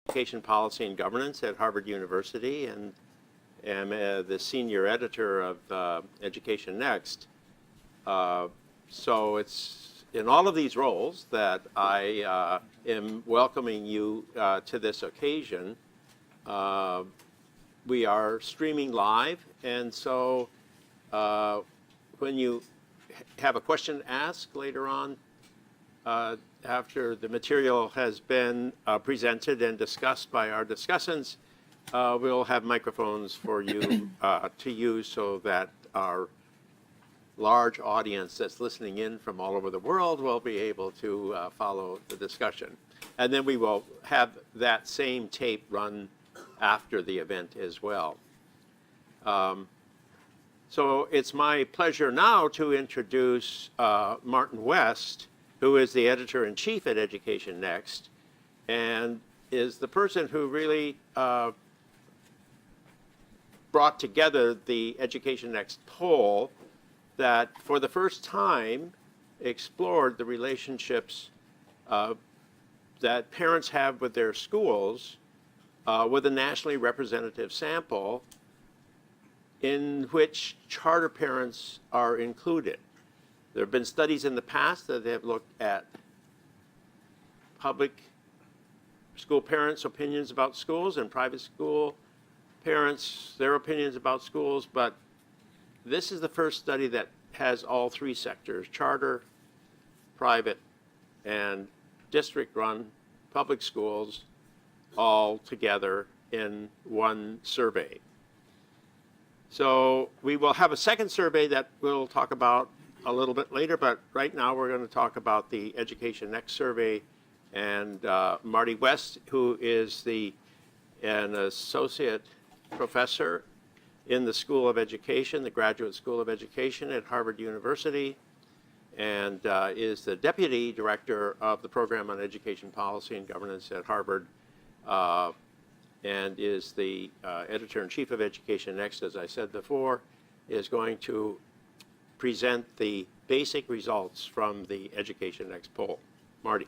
education policy and governance at Harvard University and am the senior editor of Education Next. So it's in all of these roles that I am welcoming you to this occasion. We are streaming live, and so when you have a question to ask later on, after the material has been presented and discussed by our discussants, we'll have microphones for you to use so that our large audience that's listening in from all over the world will be able to follow the discussion. And then we will have that same tape run after the event as well. So it's my pleasure now to introduce Martin West, who is the editor-in-chief at Education Next, and is the person who really brought together the Education Next poll that for the first time explored the relationships that parents have with their schools with a nationally representative sample in which charter parents are included. There have been studies in the past that have looked at public school parents' opinions about schools and private school parents, their opinions about schools, but this is the first study that has all three sectors, charter, private, and district-run public schools, all together in one survey. So we will have a second survey that we'll talk about a little bit later, but right now we're going to talk about the Education Next survey, and Marty West, who is an associate professor in the School of Education, the Graduate School of Education at Harvard University, and is the Deputy Director of the Program on Education Policy and Governance at Harvard, and is the Editor-in-Chief of Education Next, as I said before, is going to present the basic results from the Education Next poll. Marty.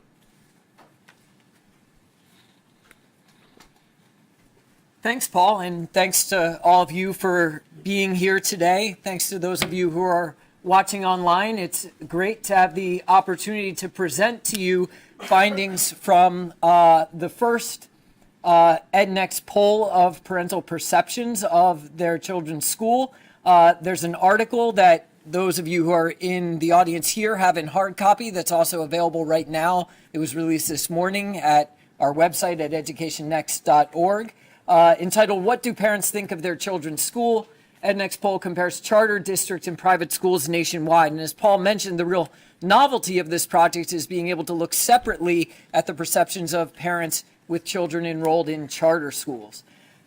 Thanks, Paul, and thanks to all of you for being here today. Thanks to those of you who are watching online. It's great to have the opportunity to present to you findings from the first EdNext poll of parental perceptions of their children's school. There's an article that those of you who are in the audience here have in hard copy that's also available right now. It was released this morning at our website at educationnext.org. Entitled, What Do Parents Think of Their Children's School? EdNext poll compares charter, district, and private schools nationwide. And as Paul mentioned, the real novelty of this project is being able to look separately at the perceptions of parents with children enrolled in charter schools.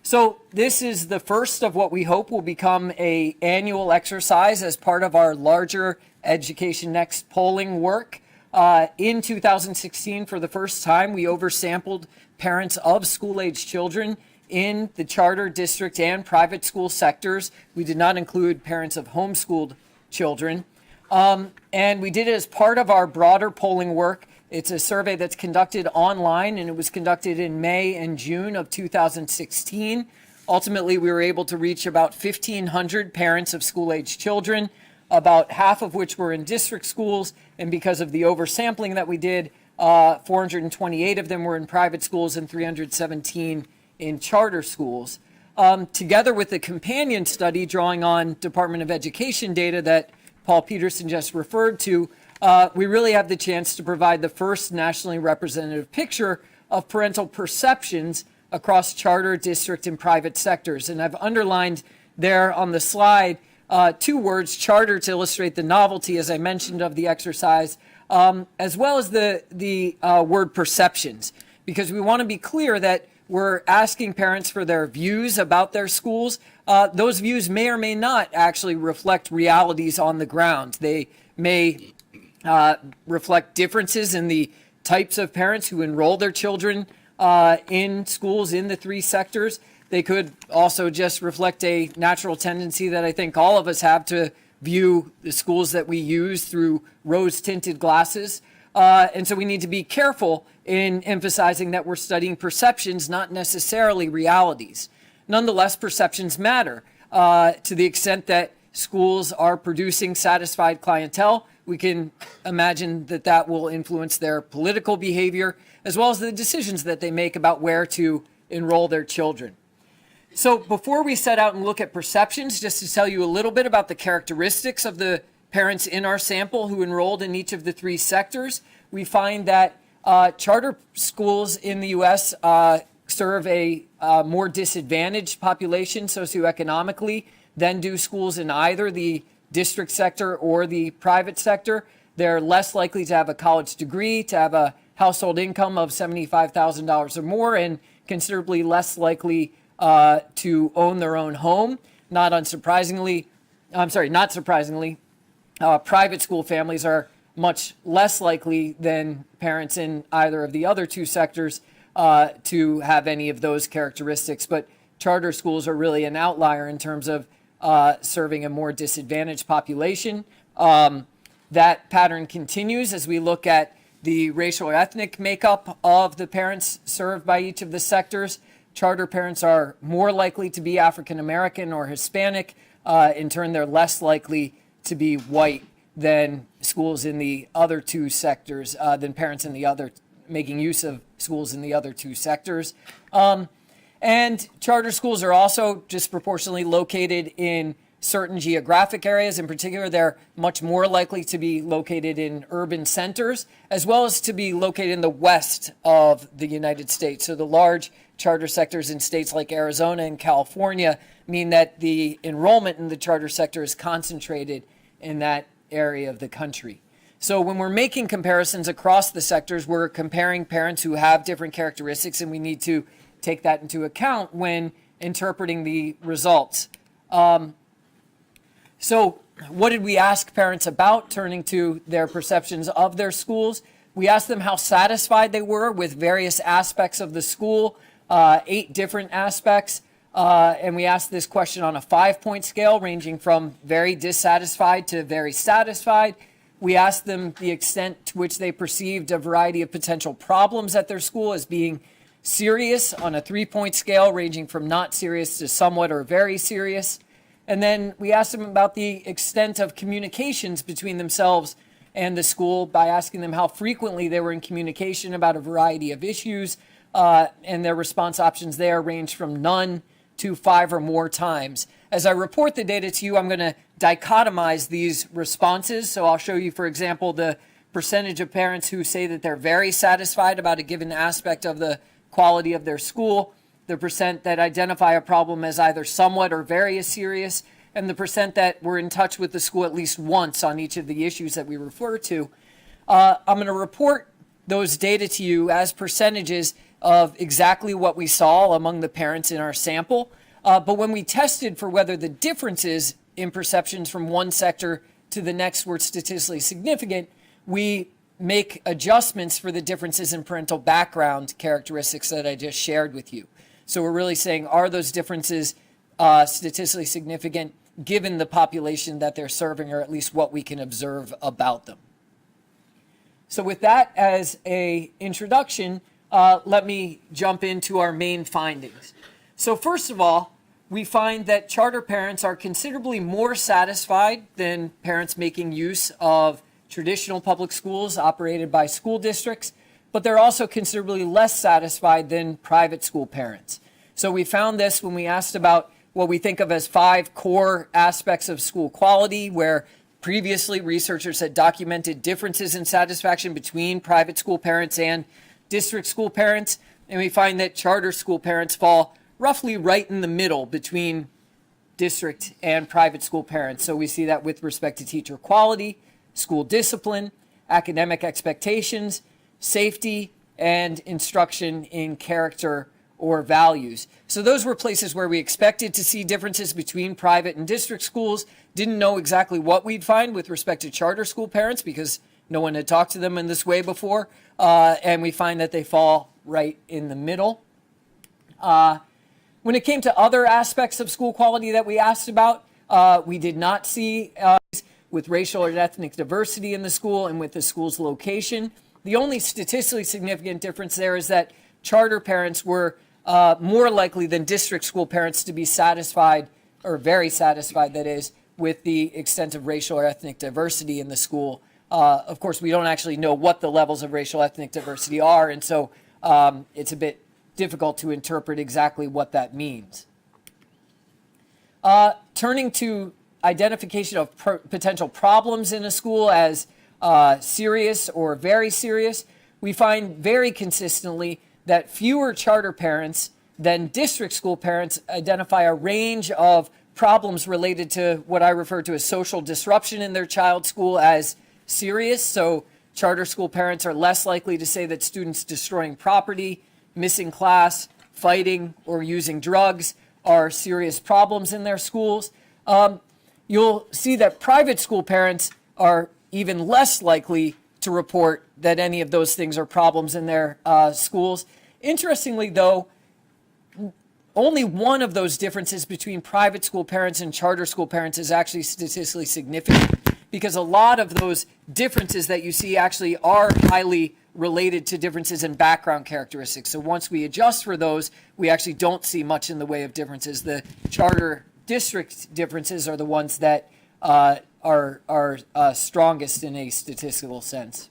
So this is the first of what we hope will become an annual exercise as part of our larger Education Next polling work. In 2016, for the first time, we oversampled parents of school-age children in the charter, district, and private school sectors. We did not include parents of homeschooled children. And we did it as part of our broader polling work. It's a survey that's conducted online, and it was conducted in May and June of 2016. Ultimately, we were able to reach about 1,500 parents of school-age children, about half of which were in district schools, and because of the oversampling that we did, 428 of them were in private schools and 317 in charter schools. Together with the companion study drawing on Department of Education data that Paul Peterson just referred to, we really have the chance to provide the first nationally representative picture of parental perceptions across charter, district, and private sectors. And I've underlined there on the slide two words, charter, to illustrate the novelty, as I mentioned, of the exercise, as well as the word perceptions, because we want to be clear that we're asking parents for their views about their schools. Those views may or may not actually reflect realities on the ground. They may reflect differences in the types of parents who enroll their children in schools in the three sectors. They could also just reflect a natural tendency that I think all of us have to view the schools that we use through rose-tinted glasses. And so we need to be careful in emphasizing that we're studying perceptions, not necessarily realities. Nonetheless, perceptions matter to the extent that schools are producing satisfied clientele. We can imagine that that will influence their political behavior as well as the decisions that they make about where to enroll their children. So before we set out and look at perceptions, just to tell you a little bit about the characteristics of the parents in our sample who enrolled in each of the three sectors, we find that charter schools in the U.S. Serve a more disadvantaged population socioeconomically than do schools in either the district sector or the private sector. They're less likely to have a college degree, to have a household income of $75,000 or more, and considerably less likely to own their own home. Not surprisingly, private school families are much less likely than parents in either of the other two sectors to have any of those characteristics. But charter schools are really an outlier in terms of serving a more disadvantaged population. That pattern continues as we look at the racial or ethnic makeup of the parents served by each of the sectors. Charter parents are more likely to be African American or Hispanic. In turn, they're less likely to be white than schools in the other two sectors, than parents in the other, making use of schools in the other two sectors. And charter schools are also disproportionately located in certain geographic areas. In particular, they're much more likely to be located in urban centers, as well as to be located in the west of the United States. So the large charter sectors in states like Arizona and California mean that the enrollment in the charter sector is concentrated in that area of the country. So when we're making comparisons across the sectors, we're comparing parents who have different characteristics, and we need to take that into account when interpreting the results. So what did we ask parents about, turning to their perceptions of their schools? We asked them how satisfied they were with various aspects of the school, 8 different aspects. And we asked this question on a 5-point scale, ranging from very dissatisfied to very satisfied. We asked them the extent to which they perceived a variety of potential problems at their school as being serious on a 3-point scale, ranging from not serious to somewhat or very serious. And then we asked them about the extent of communications between themselves and the school by asking them how frequently they were in communication about a variety of issues. And their response options there range from none to 5 or more times. As I report the data to you, I'm going to dichotomize these responses. So I'll show you, for example, the percentage of parents who say that they're very satisfied about a given aspect of the quality of their school, the percent that identify a problem as either somewhat or very serious, and the percent that were in touch with the school at least once on each of the issues that we refer to. I'm going to report those data to you as percentages of exactly what we saw among the parents in our sample. But when we tested for whether the differences in perceptions from one sector to the next were statistically significant, we make adjustments for the differences in parental background characteristics that I just shared with you. So we're really saying, are those differences statistically significant given the population that they're serving, or at least what we can observe about them? So with that as an introduction, let me jump into our main findings. So first of all, we find that charter parents are considerably more satisfied than parents making use of traditional public schools operated by school districts, but they're also considerably less satisfied than private school parents. So we found this when we asked about what we think of as 5 core aspects of school quality, where previously researchers had documented differences in satisfaction between private school parents and district school parents. And we find that charter school parents fall roughly right in the middle between district and private school parents. So we see that with respect to teacher quality, school discipline, academic expectations, safety, and instruction in character or values. So those were places where we expected to see differences between private and district schools. Didn't know exactly what we'd find with respect to charter school parents because no one had talked to them in this way before. And we find that they fall right in the middle. When it came to other aspects of school quality that we asked about, we did not see with racial or ethnic diversity in the school and with the school's location. The only statistically significant difference there is that charter parents were more likely than district school parents to be satisfied, or very satisfied, that is, with the extent of racial or ethnic diversity in the school. Of course, we don't actually know what the levels of racial ethnic diversity are, and so it's a bit difficult to interpret exactly what that means. Turning to identification of potential problems in a school as serious or very serious, we find very consistently that fewer charter parents than district school parents identify a range of problems related to what I refer to as social disruption in their child's school as serious. So charter school parents are less likely to say that students destroying property, missing class, fighting, or using drugs are serious problems in their schools. You'll see that private school parents are even less likely to report that any of those things are problems in their schools. Interestingly, though, only one of those differences between private school parents and charter school parents is actually statistically significant, because a lot of those differences that you see actually are highly related to differences in background characteristics. So once we adjust for those, we actually don't see much in the way of differences. The charter district differences are the ones that are strongest in a statistical sense.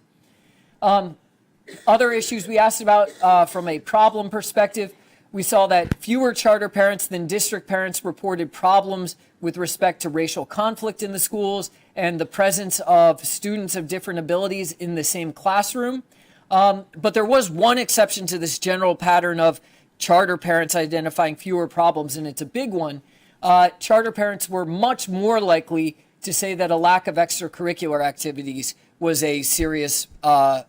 Other issues we asked about from a problem perspective, we saw that fewer charter parents than district parents reported problems with respect to racial conflict in the schools and the presence of students of different abilities in the same classroom. But there was one exception to this general pattern of charter parents identifying fewer problems, and it's a big one. Charter parents were much more likely to say that a lack of extracurricular activities was a serious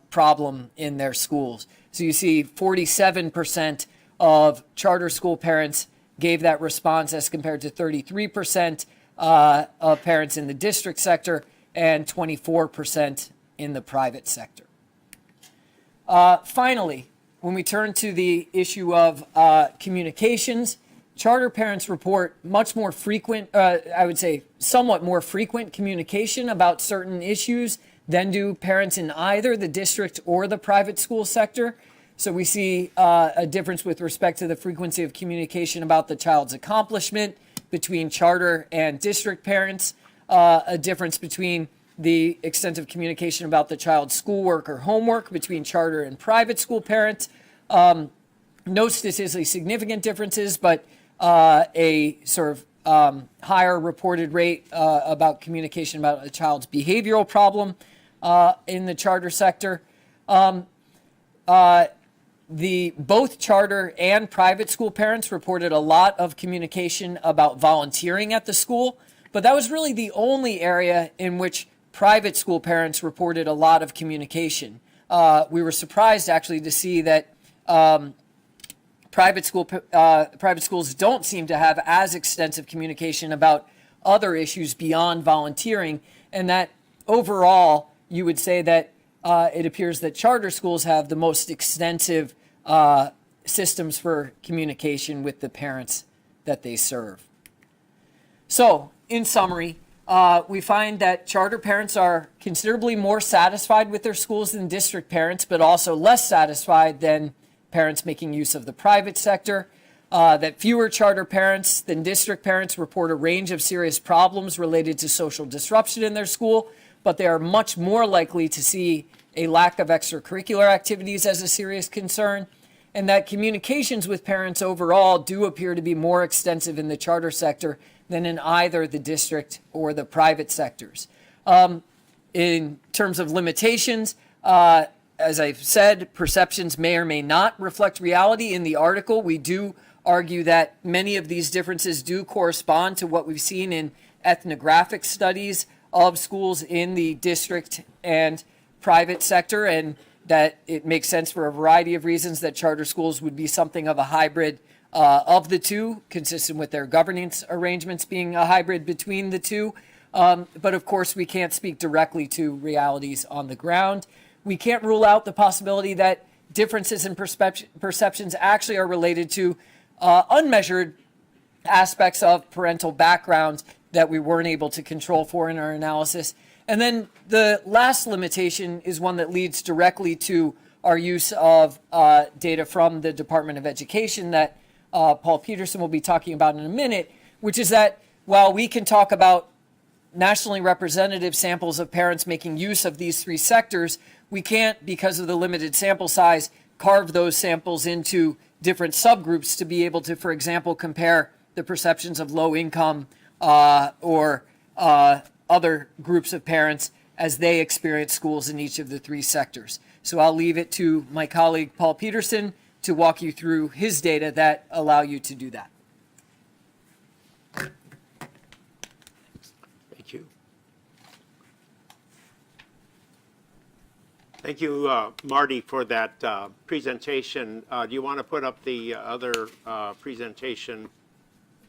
problem in their schools. So you see 47% of charter school parents gave that response as compared to 33% of parents in the district sector and 24% in the private sector. Finally, when we turn to the issue of communications, charter parents report much more frequent, I would say somewhat more frequent communication about certain issues than do parents in either the district or the private school sector. So we see a difference with respect to the frequency of communication about the child's accomplishment between charter and district parents, a difference between the extent of communication about the child's schoolwork or homework between charter and private school parents. No statistically significant differences, but a sort of higher reported rate about communication about a child's behavioral problem in the charter sector. Both charter and private school parents reported a lot of communication about volunteering at the school, but that was really the only area in which private school parents reported a lot of communication. We were surprised actually to see that private schools don't seem to have as extensive communication about other issues beyond volunteering, and that overall you would say that it appears that charter schools have the most extensive systems for communication with the parents that they serve. So, in summary, we find that charter parents are considerably more satisfied with their schools than district parents, but also less satisfied than parents making use of the private sector. That fewer charter parents than district parents report a range of serious problems related to social disruption in their school, but they are much more likely to see a lack of extracurricular activities as a serious concern, and that communications with parents overall do appear to be more extensive in the charter sector than in either the district or the private sectors. In terms of limitations, as I've said, perceptions may or may not reflect reality. In the article, we do argue that many of these differences do correspond to what we've seen in ethnographic studies of schools in the district and private sector, and that it makes sense for a variety of reasons that charter schools would be something of a hybrid of the two, consistent with their governance arrangements being a hybrid between the two. But of course, we can't speak directly to realities on the ground. We can't rule out the possibility that differences in perceptions actually are related to unmeasured aspects of parental background that we weren't able to control for in our analysis. And then the last limitation is one that leads directly to our use of data from the Department of Education that Paul Peterson will be talking about in a minute, which is that while we can talk about nationally representative samples of parents making use of these three sectors, we can't, because of the limited sample size, carve those samples into different subgroups to be able to, for example, compare the perceptions of low income or other groups of parents as they experience schools in each of the three sectors. So I'll leave it to my colleague Paul Peterson to walk you through his data that allow you to do that. Thank you. Thank you, Marty, for that presentation. Do you want to put up the other presentation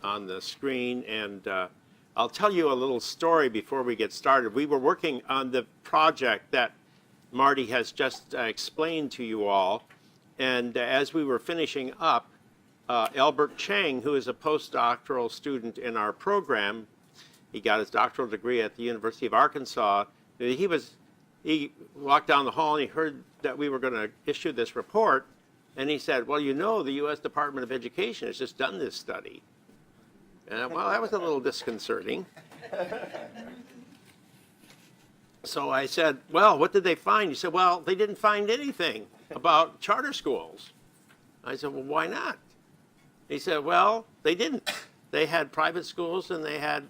on the screen? And I'll tell you a little story before we get started. We were working on the project that Marty has just explained to you all. And as we were finishing up, Albert Chang, who is a postdoctoral student in our program, he got his doctoral degree at the University of Arkansas. He walked down the hall and he heard that we were going to issue this report. And he said, well, you know, the U.S. Department of Education has just done this study. And well, that was a little disconcerting. So I said, well, what did they find? He said, well, they didn't find anything about charter schools. I said, well, why not? He said, well, they didn't. They had private schools and they had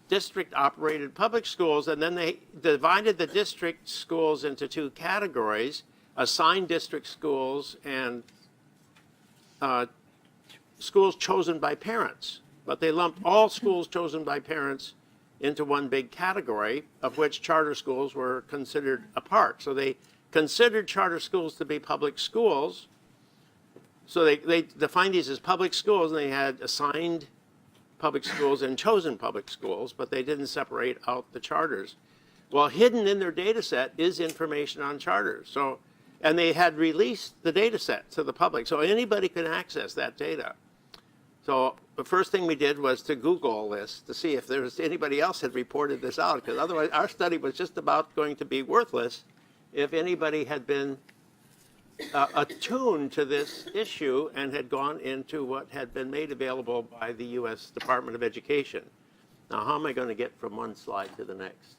district-operated public schools, and then they divided the district schools into two categories, assigned district schools and schools chosen by parents. But they lumped all schools chosen by parents into one big category, of which charter schools were considered a part. So they considered charter schools to be public schools. So they defined these as public schools, and they had assigned public schools and chosen public schools, but they didn't separate out the charters. Well, hidden in their data set is information on charters. So, and they had released the data set to the public, so anybody could access that data. So the first thing we did was to Google this to see if there was anybody else had reported this out, because otherwise our study was just about going to be worthless if anybody had been attuned to this issue and had gone into what had been made available by the U.S. Department of Education. Now, how am I going to get from one slide to the next?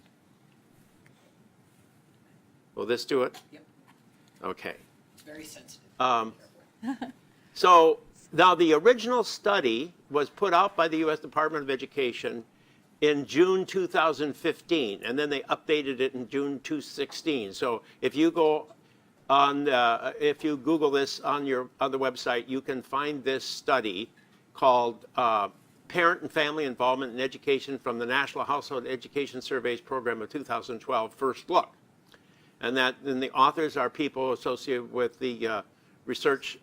Will this do it? Yep. Okay. It's very sensitive. So now the original study was put out by the U.S. Department of Education in June 2015, and then they updated it in June 2016. So if you go on, if you Google this on the website, you can find this study called Parent and Family Involvement in Education from the National Household Education Surveys Program of 2012, First Look. And the authors are people associated with the research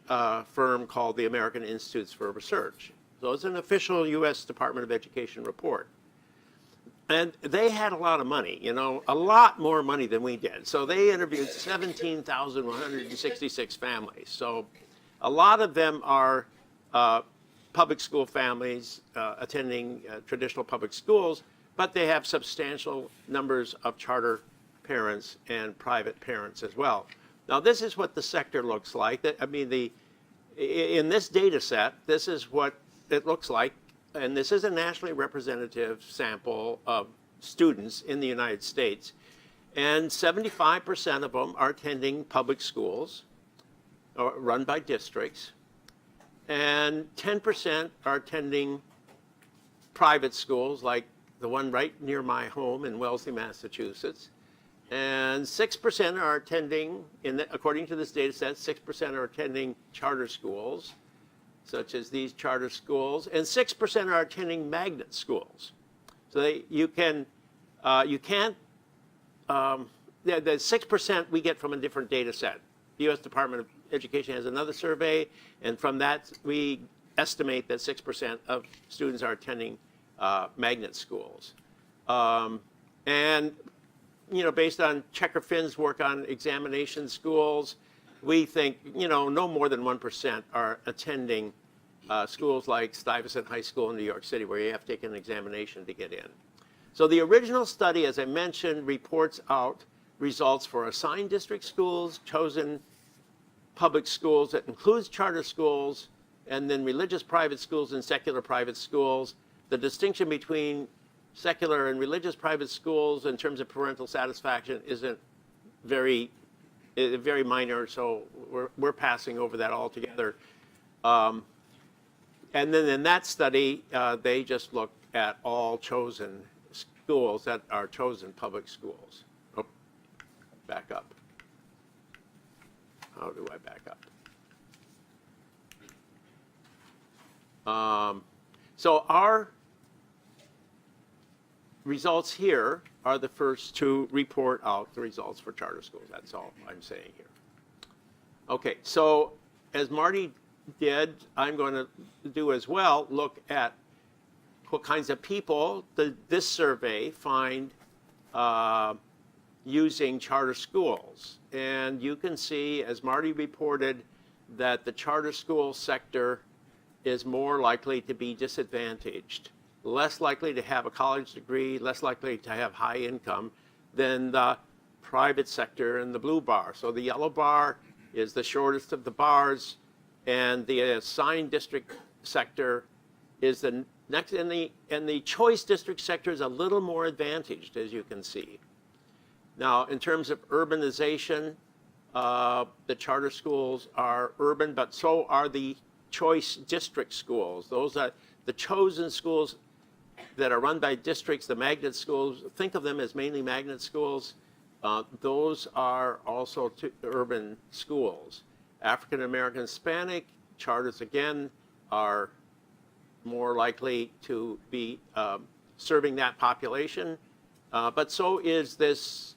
firm called the American Institutes for Research. So it's an official U.S. Department of Education report. And they had a lot of money, you know, a lot more money than we did. So they interviewed 17,166 families. So a lot of them are public school families attending traditional public schools, but they have substantial numbers of charter parents and private parents as well. Now, this is what the sector looks like. I mean, in this data set, this is what it looks like. And this is a nationally representative sample of students in the United States. And 75% of them are attending public schools run by districts. And 10% are attending private schools, like the one right near my home in Wellesley, Massachusetts. And 6% are attending, according to this data set, 6% are attending charter schools, such as these charter schools, and 6% are attending magnet schools. So the 6% we get from a different data set. The U.S. Department of Education has another survey, and from that we estimate that 6% of students are attending magnet schools. And you know, based on Checker Finn's work on examination schools, we think, you know, no more than 1% are attending schools like Stuyvesant High School in New York City, where you have to take an examination to get in. So the original study, as I mentioned, reports out results for assigned district schools, chosen public schools, that includes charter schools, and then religious private schools and secular private schools. The distinction between secular and religious private schools in terms of parental satisfaction isn't very minor, so we're passing over that altogether. And then in that study, they just looked at all chosen schools that are chosen public schools. Oh, back up. How do I back up? So our results here are the first to report out the results for charter schools. That's all I'm saying here. Okay, so as Marty did, I'm going to do as well, look at what kinds of people this survey find using charter schools. And you can see, as Marty reported, that the charter school sector is more likely to be disadvantaged, less likely to have a college degree, less likely to have high income than the private sector in the blue bar. So the yellow bar is the shortest of the bars, and the assigned district sector is the next, and the choice district sector is a little more advantaged, as you can see. Now, in terms of urbanization, the charter schools are urban, but so are the choice district schools. Those are the chosen schools that are run by districts, the magnet schools. Think of them as mainly magnet schools. Those are also urban schools. African American, Hispanic charters, again, are more likely to be serving that population. But so is this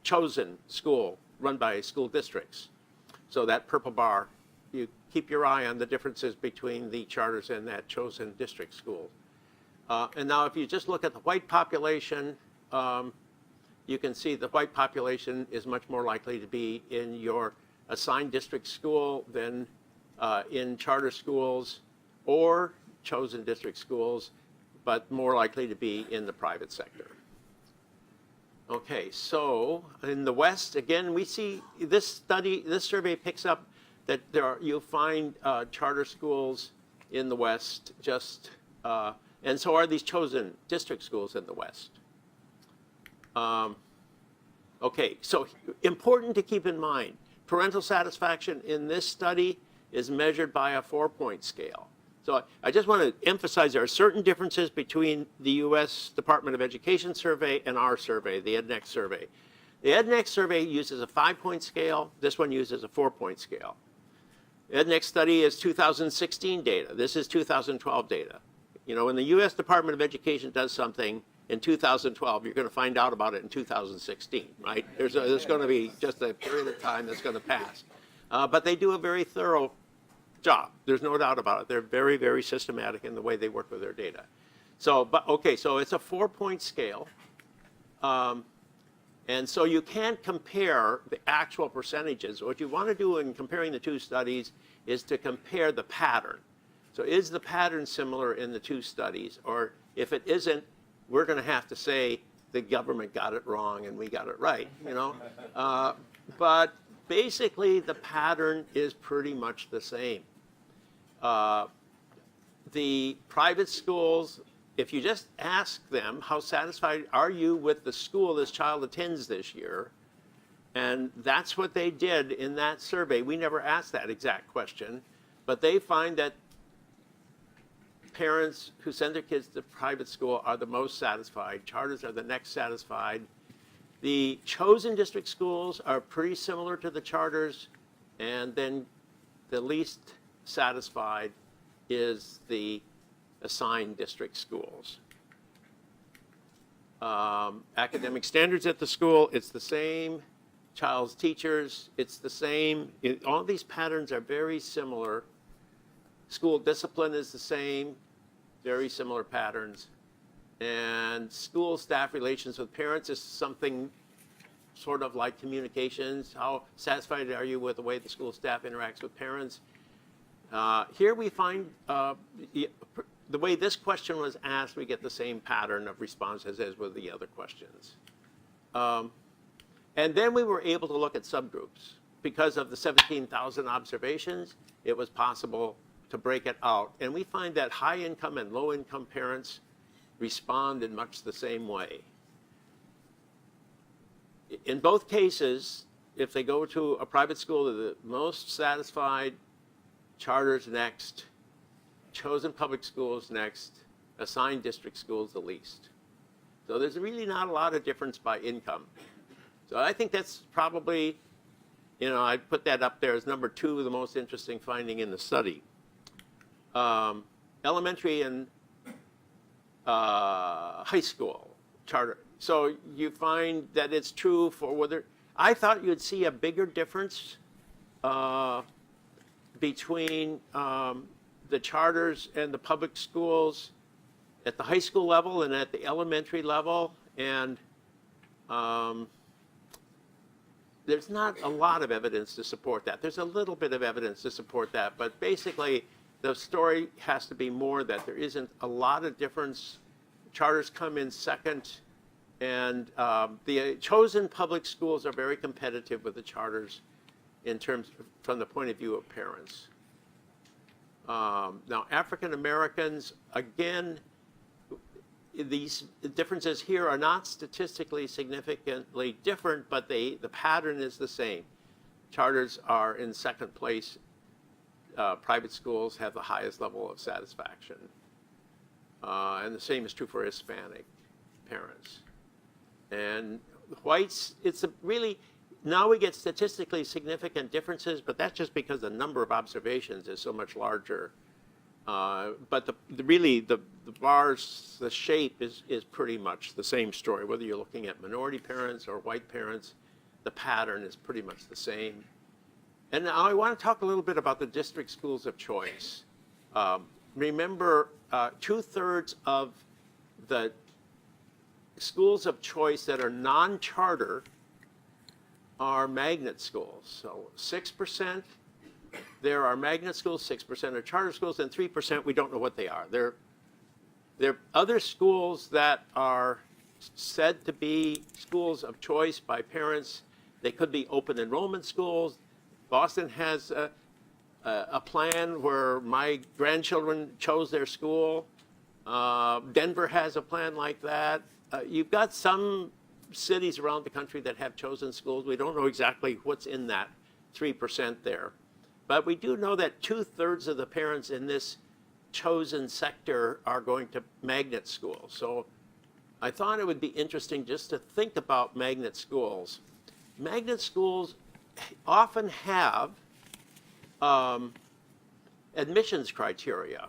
chosen school run by school districts. So that purple bar, you keep your eye on the differences between the charters and that chosen district school. And now if you just look at the white population, you can see the white population is much more likely to be in your assigned district school than in charter schools or chosen district schools, but more likely to be in the private sector. Okay, so in the West, again, we see this survey picks up that you'll find charter schools in the West, and so are these chosen district schools in the West. Okay, so important to keep in mind, parental satisfaction in this study is measured by a 4-point scale. So I just want to emphasize there are certain differences between the U.S. Department of Education survey and our survey, the EdNext survey. The EdNext survey uses a 5-point scale. This one uses a 4-point scale. The EdNext study is 2016 data. This is 2012 data. You know, when the U.S. Department of Education does something in 2012, you're going to find out about it in 2016, right? There's going to be just a period of time that's going to pass. But they do a very thorough job. There's no doubt about it. They're very, very systematic in the way they work with their data. So, so it's a 4-point scale. And so you can't compare the actual percentages. What you want to do in comparing the two studies is to compare the pattern. So is the pattern similar in the two studies? Or if it isn't, we're going to have to say the government got it wrong and we got it right, you know? But basically, the pattern is pretty much the same. The private schools, if you just ask them, how satisfied are you with the school this child attends this year? And that's what they did in that survey. We never asked that exact question, but they find that parents who send their kids to private school are the most satisfied. Charters are the next satisfied. The chosen district schools are pretty similar to the charters, and then the least satisfied is the assigned district schools. Academic standards at the school, it's the same. Child's teachers, it's the same. All these patterns are very similar. School discipline is the same, very similar patterns. And school staff relations with parents is something sort of like communications. How satisfied are you with the way the school staff interacts with parents? Here we find the way this question was asked, we get the same pattern of responses as with the other questions. And then we were able to look at subgroups. Because of the 17,000 observations, it was possible to break it out. And we find that high-income and low-income parents respond in much the same way. In both cases, if they go to a private school, they're the most satisfied, charters next, chosen public schools next, assigned district schools the least. So there's really not a lot of difference by income. So I think that's probably, I'd put that up there as number 2, the most interesting finding in the study. Elementary and high school charter. So you find that it's true for whether, I thought you'd see a bigger difference between the charters and the public schools at the high school level and at the elementary level. And there's not a lot of evidence to support that. There's a little bit of evidence to support that, but basically the story has to be more that there isn't a lot of difference. Charters come in second, and the chosen public schools are very competitive with the charters in terms from the point of view of parents. Now, African Americans, again, these differences here are not statistically significantly different, but the pattern is the same. Charters are in second place. Private schools have the highest level of satisfaction. And the same is true for Hispanic parents. And whites, really, now we get statistically significant differences, but that's just because the number of observations is so much larger. But the bars, the shape is pretty much the same story. Whether you're looking at minority parents or white parents, the pattern is pretty much the same. And now I want to talk a little bit about the district schools of choice. Remember, 2/3 of the schools of choice that are non-charter are magnet schools. So 6%. There are magnet schools, 6% are charter schools, and 3% we don't know what they are. There are other schools that are said to be schools of choice by parents. They could be open enrollment schools. Boston has a plan where my grandchildren chose their school. Denver has a plan like that. You've got some cities around the country that have chosen schools. We don't know exactly what's in that 3% there. But we do know that 2/3 of the parents in this chosen sector are going to magnet schools. So I thought it would be interesting just to think about magnet schools. Magnet schools often have admissions criteria,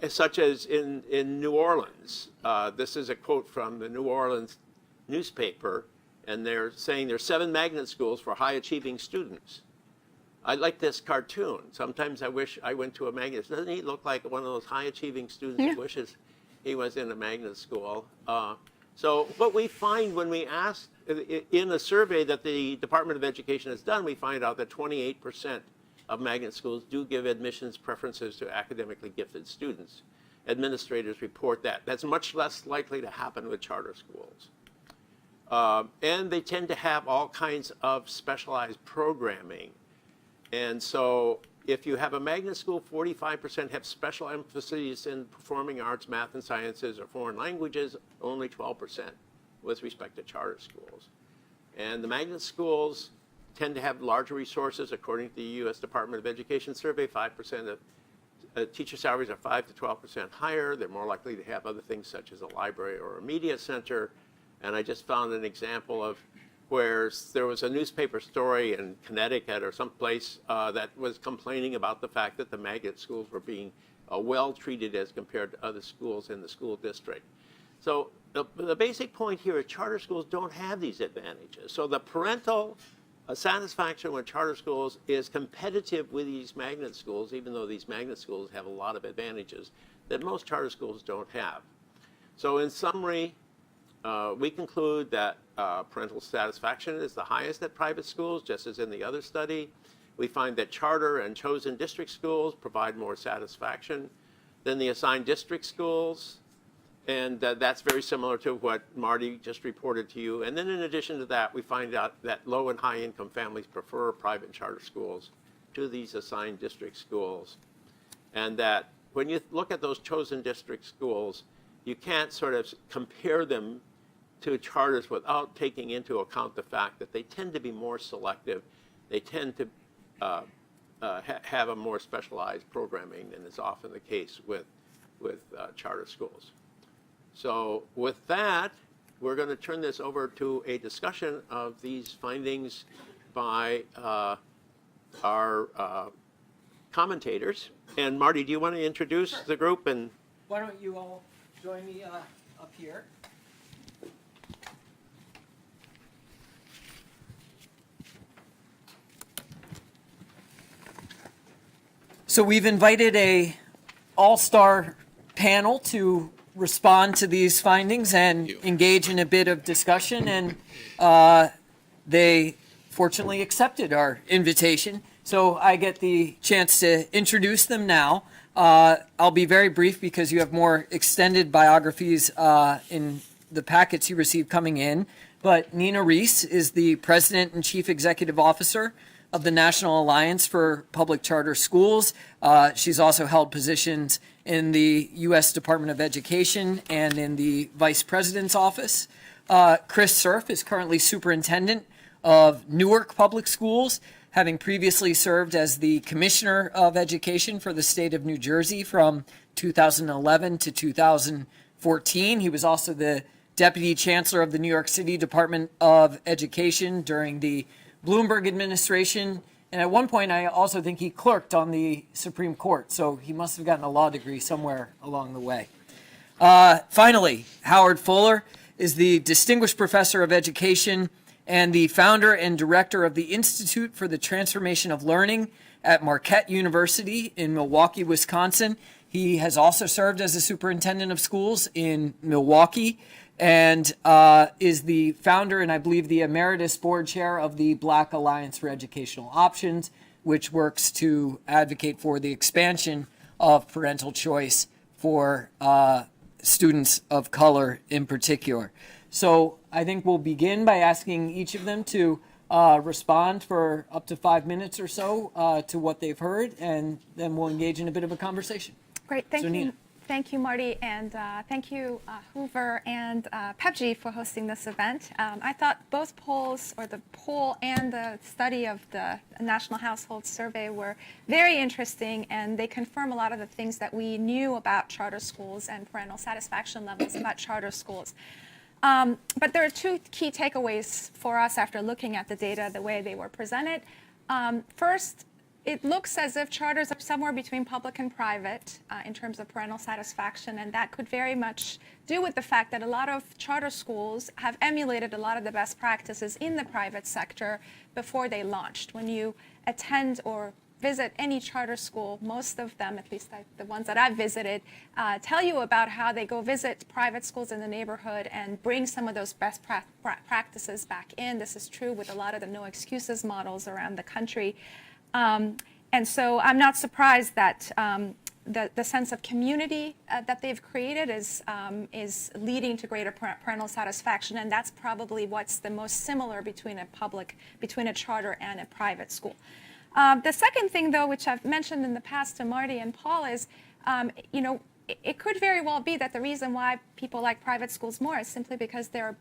such as in New Orleans. This is a quote from the New Orleans newspaper, and they're saying there's 7 magnet schools for high-achieving students. I like this cartoon. Sometimes I wish I went to a magnet. Doesn't he look like one of those high-achieving students who wishes he was in a magnet school? So what we find when we ask, in a survey that the Department of Education has done, we find out that 28% of magnet schools do give admissions preferences to academically gifted students. Administrators report that. That's much less likely to happen with charter schools. And they tend to have all kinds of specialized programming. And so if you have a magnet school, 45% have special emphases in performing arts, math and sciences, or foreign languages, only 12% with respect to charter schools. And the magnet schools tend to have larger resources. According to the U.S. Department of Education survey, 5% of teacher salaries are 5 to 12% higher. They're more likely to have other things such as a library or a media center. And I just found an example of where there was a newspaper story in Connecticut or someplace that was complaining about the fact that the magnet schools were being well treated as compared to other schools in the school district. So the basic point here is charter schools don't have these advantages. So the parental satisfaction with charter schools is competitive with these magnet schools, even though these magnet schools have a lot of advantages that most charter schools don't have. So in summary, we conclude that parental satisfaction is the highest at private schools, just as in the other study. We find that charter and chosen district schools provide more satisfaction than the assigned district schools. And that's very similar to what Marty just reported to you. And then in addition to that, we find out that low and high income families prefer private charter schools to these assigned district schools. And that when you look at those chosen district schools, you can't sort of compare them to charters without taking into account the fact that they tend to be more selective. They tend to have a more specialized programming than is often the case with charter schools. So with that, we're going to turn this over to a discussion of these findings by our commentators. And Marty, do you want to introduce the group? And why don't you all join me up here? So we've invited a all-star panel to respond to these findings and engage in a bit of discussion, and they fortunately accepted our invitation. So I get the chance to introduce them now. I'll be very brief because you have more extended biographies in the packets you received coming in. But Nina Reese is the President and Chief Executive Officer of the National Alliance for Public Charter Schools. She's also held positions in the U.S. Department of Education and in the Vice President's office. Chris Cerf is currently Superintendent of Newark Public Schools, having previously served as the Commissioner of Education for the state of New Jersey from 2011 to 2014. He was also the Deputy Chancellor of the New York City Department of Education during the Bloomberg administration. And at one point, I also think he clerked on the Supreme Court. So he must have gotten a law degree somewhere along the way. Finally, Howard Fuller is the Distinguished Professor of Education and the founder and director of the Institute for the Transformation of Learning at Marquette University in Milwaukee, Wisconsin. He has also served as a superintendent of schools in Milwaukee and is the founder and I believe the emeritus board chair of the Black Alliance for Educational Options, which works to advocate for the expansion of parental choice for students of color in particular. So I think we'll begin by asking each of them to respond for up to 5 minutes or so to what they've heard, and then we'll engage in a bit of a conversation. Great, thank So, you. Nina. Thank you, Marty, and thank you, Hoover and PEPG for hosting this event. I thought both polls, or the poll and the study of the National Household Survey, were very interesting, and they confirm a lot of the things that we knew about charter schools and parental satisfaction levels about charter schools. But there are two key takeaways for us after looking at the data the way they were presented. First, it looks as if charters are somewhere between public and private in terms of parental satisfaction, and that could very much do with the fact that a lot of charter schools have emulated a lot of the best practices in the private sector before they launched. When you attend or visit any charter school, most of them, at least the ones that I've visited, tell you about how they go visit private schools in the neighborhood and bring some of those best practices back in. This is true with a lot of the no excuses models around the country. And so I'm not surprised that the sense of community that they've created is leading to greater parental satisfaction, and that's probably what's the most similar between a charter and a private school. The second thing, though, which I've mentioned in the past to Marty and Paul, is, it could very well be that the reason why people like private schools more is simply because they're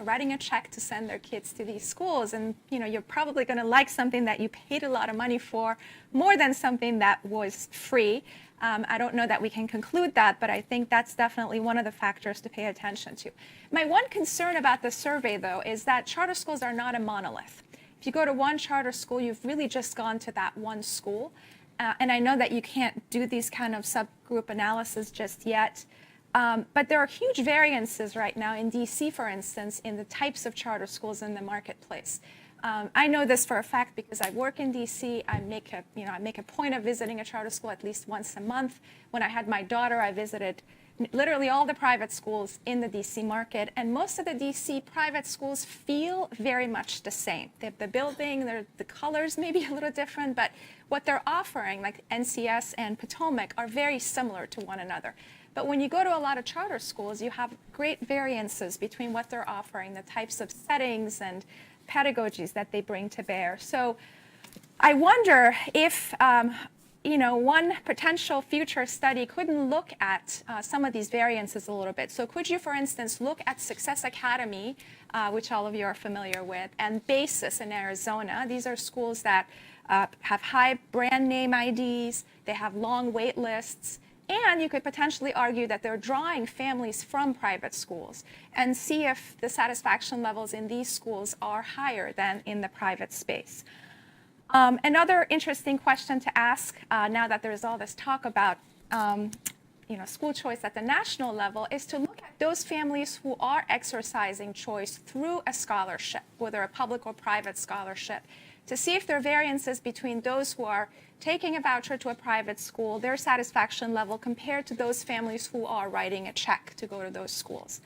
writing a check to send their kids to these schools. And, you're probably going to like something that you paid a lot of money for more than something that was free. I don't know that we can conclude that, but I think that's definitely one of the factors to pay attention to. My one concern about the survey, though, is that charter schools are not a monolith. If you go to one charter school, you've really just gone to that one school. And I know that you can't do these kind of subgroup analysis just yet. But there are huge variances right now in DC, for instance, in the types of charter schools in the marketplace. I know this for a fact because I work in DC. I make a point of visiting a charter school at least once a month. When I had my daughter, I visited literally all the private schools in the DC market, and most of the DC private schools feel very much the same. They have the building, the colors may be a little different, but what they're offering, like NCS and Potomac, are very similar to one another. But when you go to a lot of charter schools, you have great variances between what they're offering, the types of settings and pedagogies that they bring to bear. So I wonder if one potential future study couldn't look at some of these variances a little bit. So could you, for instance, look at Success Academy, which all of you are familiar with, and Basis in Arizona? These are schools that have high brand name IDs, they have long wait lists, and you could potentially argue that they're drawing families from private schools, and see if the satisfaction levels in these schools are higher than in the private space. Another interesting question to ask now that there's all this talk about school choice at the national level is to look at those families who are exercising choice through a scholarship, whether a public or private scholarship, to see if there are variances between those who are taking a voucher to a private school, their satisfaction level, compared to those families who are writing a check to go to those schools.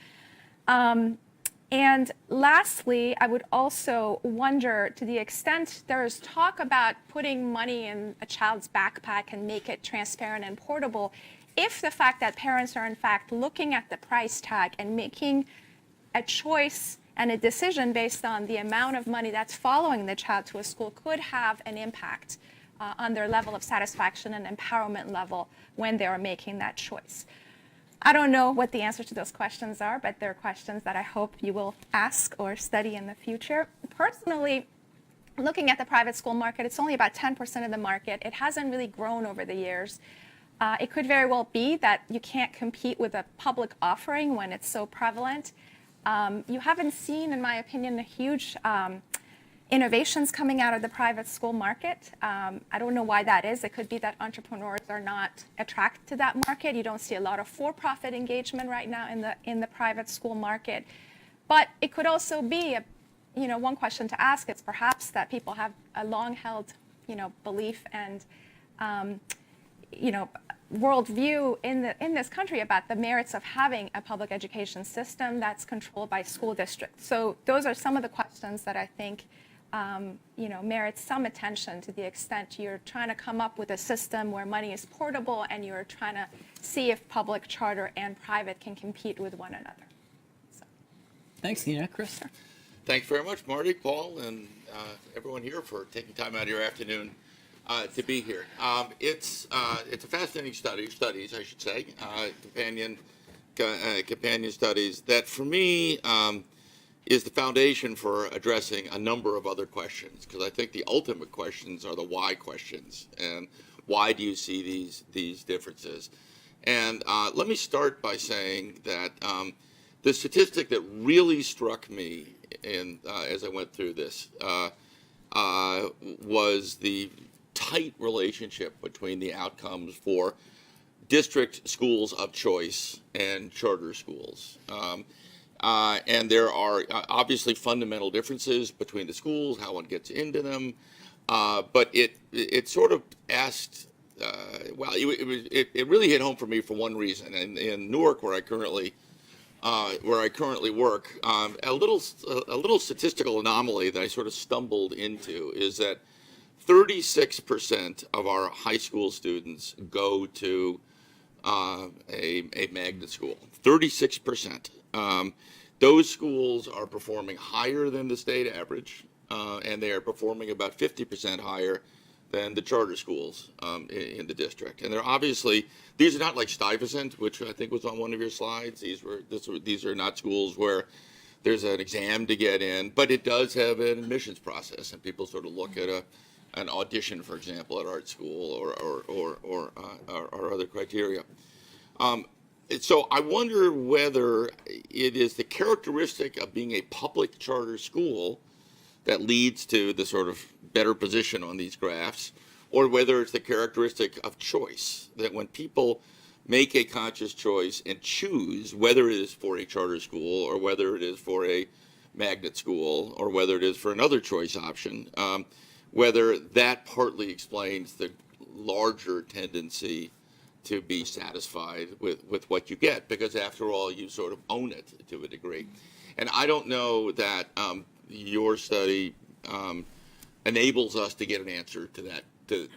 And lastly, I would also wonder, to the extent there is talk about putting money in a child's backpack and make it transparent and portable, if the fact that parents are in fact looking at the price tag and making a choice and a decision based on the amount of money that's following the child to a school could have an impact on their level of satisfaction and empowerment level when they are making that choice. I don't know what the answers to those questions are, but they're questions that I hope you will ask or study in the future. Personally, looking at the private school market, it's only about 10% of the market. It hasn't really grown over the years. It could very well be that you can't compete with a public offering when it's so prevalent. You haven't seen, in my opinion, a huge innovations coming out of the private school market. I don't know why that is. It could be that entrepreneurs are not attracted to that market. You don't see a lot of for-profit engagement right now in the private school market. But it could also be, one question to ask is perhaps that people have a long-held, belief and, worldview in this country about the merits of having a public education system that's controlled by school districts. So those are some of the questions that I think merits some attention, to the extent you're trying to come up with a system where money is portable and you're trying to see if public, charter, and private can compete with one another. So. Thanks, Nina. Chris? Sure. Thanks very much, Marty, Paul, and everyone here for taking time out of your afternoon to be here. It's a fascinating studies, I should say, companion studies that, for me, is the foundation for addressing a number of other questions, because I think the ultimate questions are the why questions, and why do you see these differences? And let me start by saying that the statistic that really struck me as I went through this was the tight relationship between the outcomes for district schools of choice and charter schools. And there are obviously fundamental differences between the schools, how one gets into them, but it sort of asked, it really hit home for me for one reason. In Newark, where I currently work, a little statistical anomaly that I sort of stumbled into is that 36% of our high school students go to a magnet school. 36%. Those schools are performing higher than the state average, and they are performing about 50% higher than the charter schools in the district. And they're obviously, these are not like Stuyvesant, which I think was on one of your slides. These are not schools where there's an exam to get in, but it does have an admissions process, and people sort of look at an audition, for example, at art school or other criteria. So I wonder whether it is the characteristic of being a public charter school that leads to the sort of better position on these graphs, or whether it's the characteristic of choice, that when people make a conscious choice and choose, whether it is for a charter school or whether it is for a magnet school or whether it is for another choice option, whether that partly explains the larger tendency to be satisfied with what you get, because after all, you sort of own it to a degree. And I don't know that your study enables us to get an answer to that to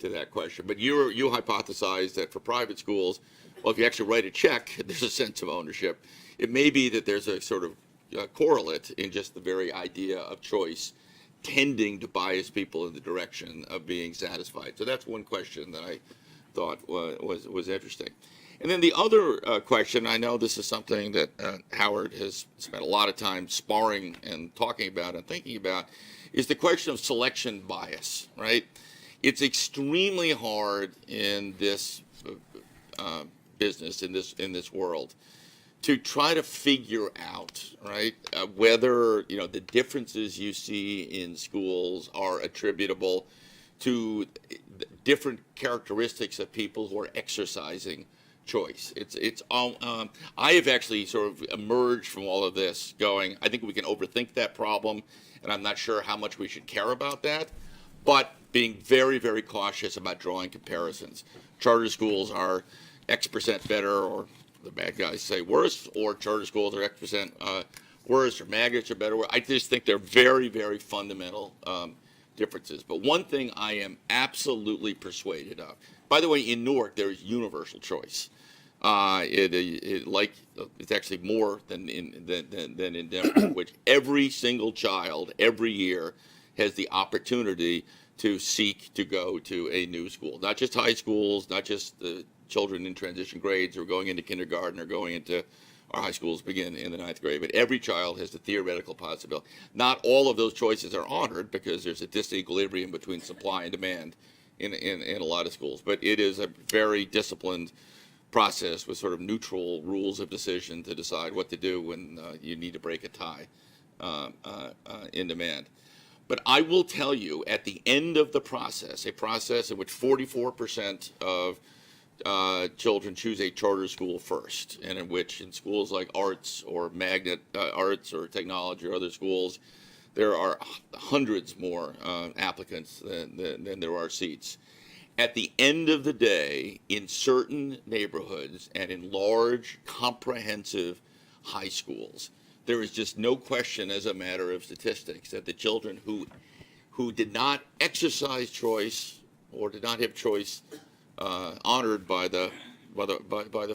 that question. But you hypothesize that for private schools, well, if you actually write a check, there's a sense of ownership. It may be that there's a sort of correlate in just the very idea of choice tending to bias people in the direction of being satisfied. So that's one question that I thought was interesting. And then the other question, I know this is something that Howard has spent a lot of time sparring and talking about and thinking about, is the question of selection bias, right? It's extremely hard in this business, in this world, to try to figure out, right, whether, you know, the differences you see in schools are attributable to different characteristics of people who are exercising choice. I have actually sort of emerged from all of this going, I think we can overthink that problem, and I'm not sure how much we should care about that, but being very, very cautious about drawing comparisons. Charter schools are X% better, or the bad guys say worse, or charter schools are X% worse, or maggots are better. I just think they're very, very fundamental differences. But one thing I am absolutely persuaded of, by the way, in Newark, there is universal choice. It's actually more than in Denver, which every single child every year has the opportunity to seek to go to a new school. Not just high schools, not just the children in transition grades or going into kindergarten or going into our high schools begin in the 9th grade, but every child has the theoretical possibility. Not all of those choices are honored because there's a disequilibrium between supply and demand in a lot of schools, but it is a very disciplined process with sort of neutral rules of decision to decide what to do when you need to break a tie in demand. But I will tell you, at the end of the process, a process in which 44% of children choose a charter school first, and in which in schools like arts or magnet arts or technology or other schools, there are hundreds more applicants than there are seats. At the end of the day, in certain neighborhoods and in large, comprehensive high schools, there is just no question, as a matter of statistics, that the children who did not exercise choice or did not have choice honored by the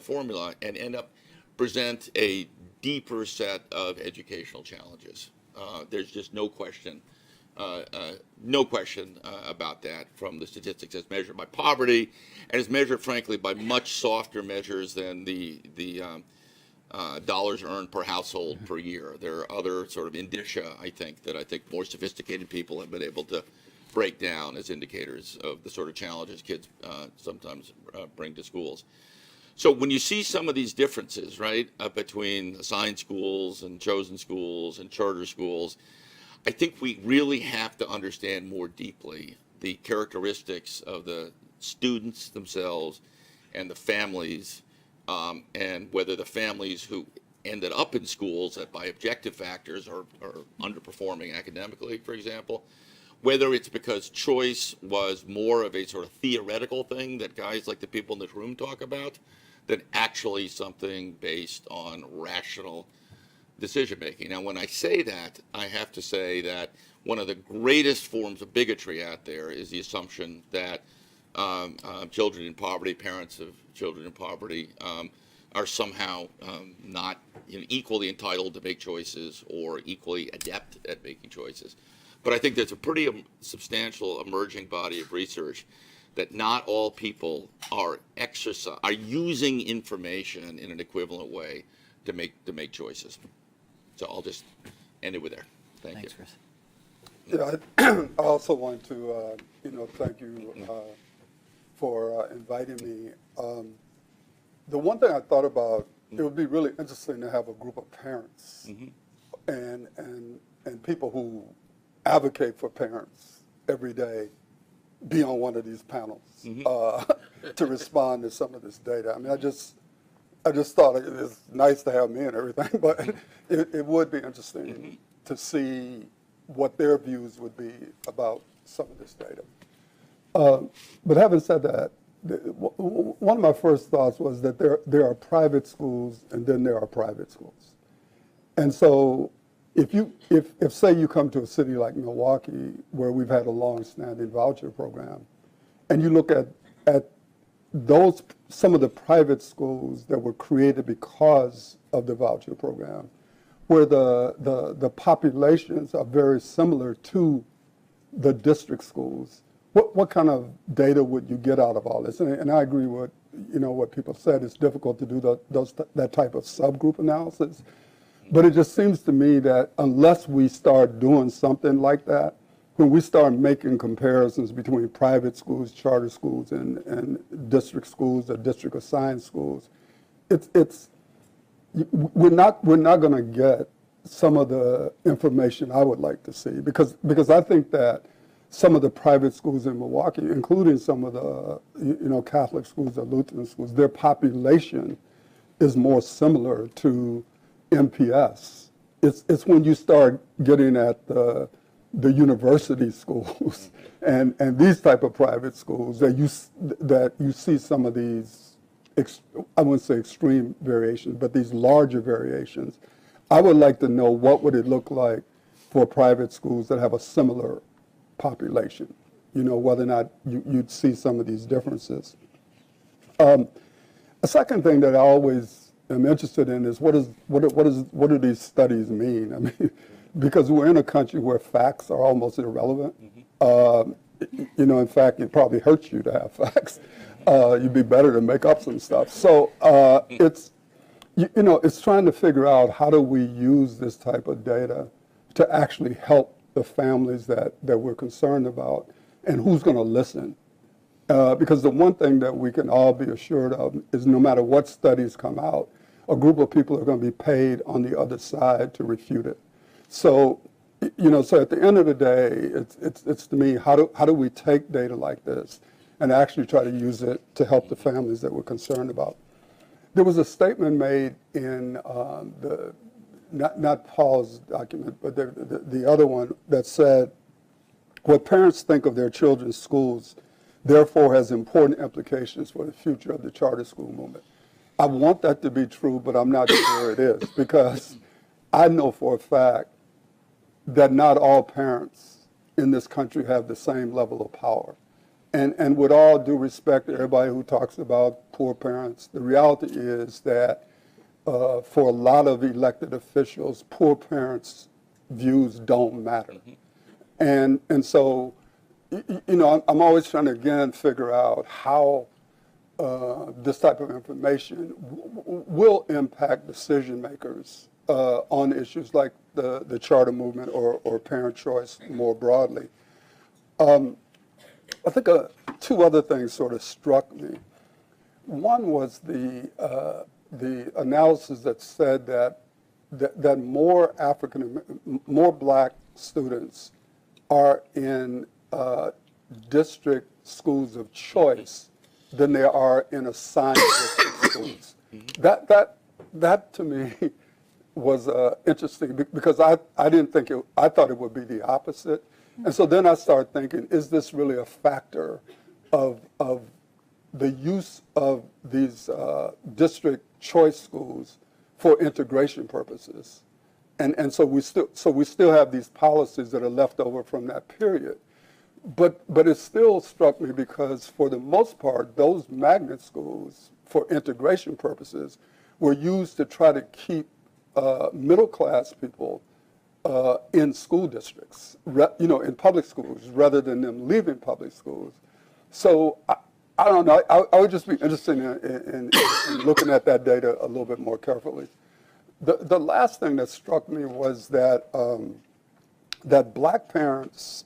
formula and end up present a deeper set of educational challenges. There's just no question about that from the statistics as measured by poverty, and is measured, frankly, by much softer measures than the dollars earned per household per year. There are other sort of indicia, I think more sophisticated people have been able to break down as indicators of the sort of challenges kids sometimes bring to schools. So when you see some of these differences, right, between assigned schools and chosen schools and charter schools, I think we really have to understand more deeply the characteristics of the students themselves and the families, and whether the families who ended up in schools that by objective factors are underperforming academically, for example, whether it's because choice was more of a sort of theoretical thing that guys like the people in this room talk about than actually something based on rational decision making. Now, when I say that, I have to say that one of the greatest forms of bigotry out there is the assumption that children in poverty, parents of children in poverty, are somehow not equally entitled to make choices or equally adept at making choices. But I think there's a pretty substantial emerging body of research that not all people are using information in an equivalent way to make choices. So I'll just end it with there. Thank you. Chris. Yeah, I also want to, thank you for inviting me. The one thing I thought about, it would be really interesting to have a group of parents and people who advocate for parents every day be on one of these panels to respond to some of this data. I mean, I just thought it was nice to have me and everything, but it would be interesting to see what their views would be about some of this data. But having said that, one of my first thoughts was that there are private schools and then there are private schools. And so if say you come to a city like Milwaukee, where we've had a long-standing voucher program, and you look at those, some of the private schools that were created because of the voucher program, where the populations are very similar to the district schools, what kind of data would you get out of all this? And I agree with what people said. It's difficult to do that type of subgroup analysis. But it just seems to me that unless we start doing something like that, when we start making comparisons between private schools, charter schools, and district schools or district assigned schools, we're not going to get some of the information I would like to see, because I think that some of the private schools in Milwaukee, including some of the Catholic schools or Lutheran schools, their population is more similar to MPS. It's when you start getting at the university schools and these type of private schools that you see some of these, I wouldn't say extreme variations, but these larger variations. I would like to know what would it look like for private schools that have a similar population, whether or not you'd see some of these differences. A second thing that I always am interested in is what do these studies mean? I mean, because we're in a country where facts are almost irrelevant. In fact, it probably hurts you to have facts. You'd be better to make up some stuff. So it's trying to figure out how do we use this type of data to actually help the families that we're concerned about, and who's going to listen. Because the one thing that we can all be assured of is no matter what studies come out, a group of people are going to be paid on the other side to refute it. So, so at the end of the day, it's to me, how do we take data like this and actually try to use it to help the families that we're concerned about? There was a statement made in not Paul's document, but the other one that said, what parents think of their children's schools therefore has important implications for the future of the charter school movement. I want that to be true, but I'm not sure it is, because I know for a fact that not all parents in this country have the same level of power. And with all due respect to everybody who talks about poor parents, the reality is that for a lot of elected officials, poor parents' views don't matter. And so, I'm always trying to, again, figure out how this type of information will impact decision makers on issues like the charter movement or parent choice more broadly. I think two other things sort of struck me. One was the analysis that said that more black students are in district schools of choice than there are in assigned district schools. That to me was interesting, because I didn't think I thought it would be the opposite. And so then I started thinking, is this really a factor of the use of these district choice schools for integration purposes? And so we still have these policies that are left over from that period. But it still struck me because for the most part, those magnet schools for integration purposes were used to try to keep middle class people in school districts, in public schools, rather than them leaving public schools. So I don't know. I would just be interested in looking at that data a little bit more carefully. The last thing that struck me was that that black parents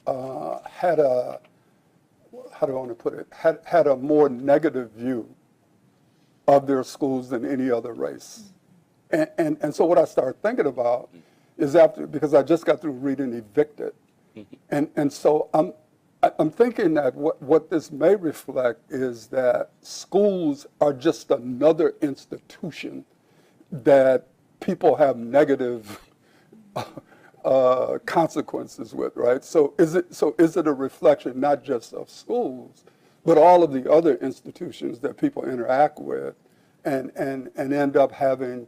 had a, how do I want to put it, had a more negative view of their schools than any other race. And so what I started thinking about is because I just got through reading Evicted. And so I'm thinking that what this may reflect is that schools are just another institution that people have negative consequences with, right? So is it a reflection not just of schools, but all of the other institutions that people interact with, and end up having,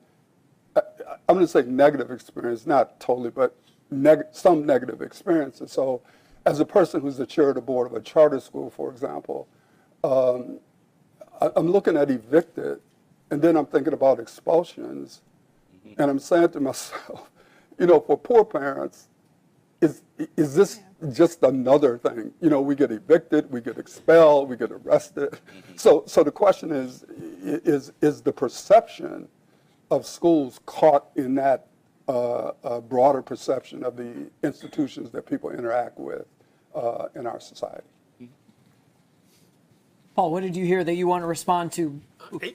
I'm going to say negative experience, not totally, but some negative experiences. So as a person who's the chair of the board of a charter school, for example, I'm looking at evicted, and then I'm thinking about expulsions, and I'm saying to myself, for poor parents, is this just another thing? We get evicted, we get expelled, we get arrested. So the question is the perception of schools caught in that broader perception of the institutions that people interact with in our society? Paul, what did you hear that you want to respond to?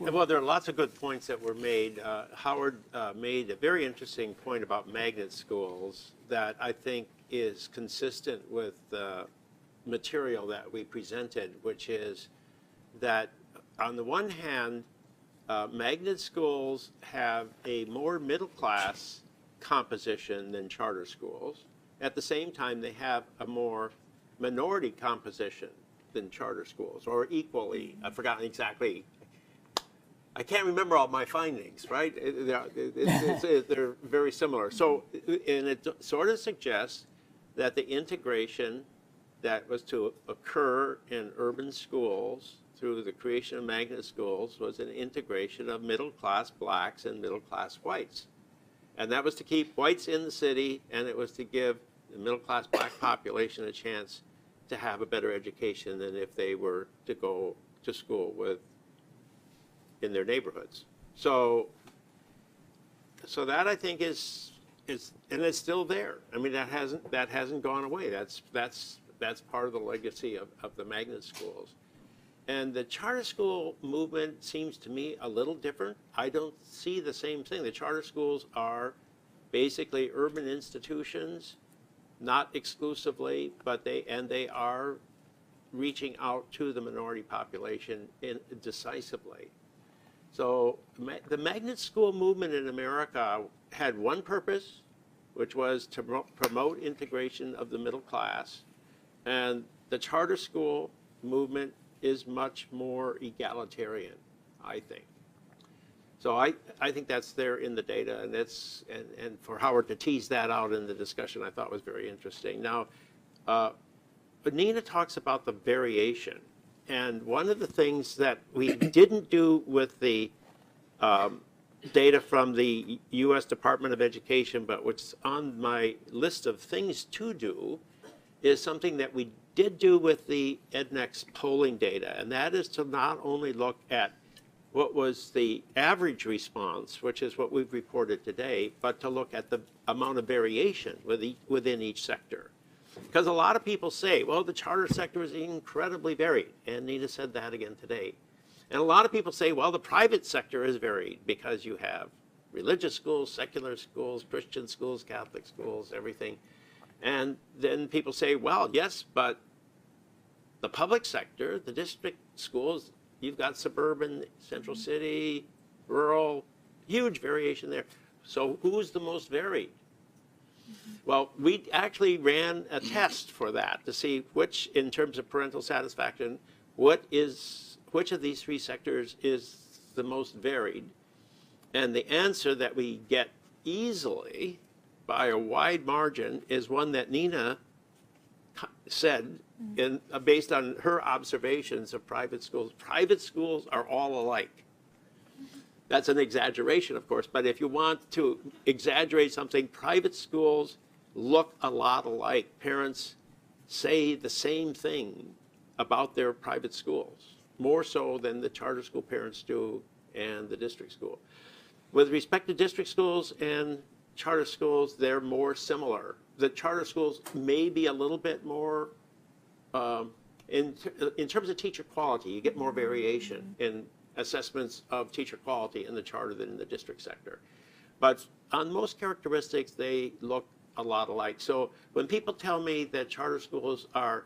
Well, there are lots of good points that were made. Howard made a very interesting point about magnet schools that I think is consistent with the material that we presented, which is that on the one hand, magnet schools have a more middle class composition than charter schools. At the same time, they have a more minority composition than charter schools, or equally. I've forgotten exactly. I can't remember all my findings, right? They're very similar. So, and it sort of suggests that the integration that was to occur in urban schools through the creation of magnet schools was an integration of middle-class blacks and middle-class whites. And that was to keep whites in the city, and it was to give the middle-class black population a chance to have a better education than if they were to go to school in their neighborhoods. So that I think is and it's still there. I mean, that hasn't gone away. That's part of the legacy of the magnet schools. And the charter school movement seems to me a little different. I don't see the same thing. The charter schools are basically urban institutions, not exclusively, but they are reaching out to the minority population decisively. So the magnet school movement in America had one purpose, which was to promote integration of the middle class. And the charter school movement is much more egalitarian, I think. So I think that's there in the data, and and for Howard to tease that out in the discussion, I thought was very interesting. Now, but Nina talks about the variation, and one of the things that we didn't do with the data from the U.S. Department of Education, but which is on my list of things to do, is something that we did do with the EdNex polling data, and that is to not only look at what was the average response, which is what we've reported today, but to look at the amount of variation within each sector. Because a lot of people say, well, the charter sector is incredibly varied, and Nina said that again today. And a lot of people say, well, the private sector is varied because you have religious schools, secular schools, Christian schools, Catholic schools, everything. And then people say, well, yes, but the public sector, the district schools, you've got suburban, central city, rural, huge variation there. So who's the most varied? Well, we actually ran a test for that to see which, in terms of parental satisfaction, which of these three sectors is the most varied. And the answer that we get easily by a wide margin is one that Nina said based on her observations of private schools. Private schools are all alike. That's an exaggeration, of course, but if you want to exaggerate something, private schools look a lot alike. Parents say the same thing about their private schools, more so than the charter school parents do and the district school. With respect to district schools and charter schools, they're more similar. The charter schools may be a little bit more, in terms of teacher quality, you get more variation in assessments of teacher quality in the charter than in the district sector. But on most characteristics, they look a lot alike. So when people tell me that charter schools are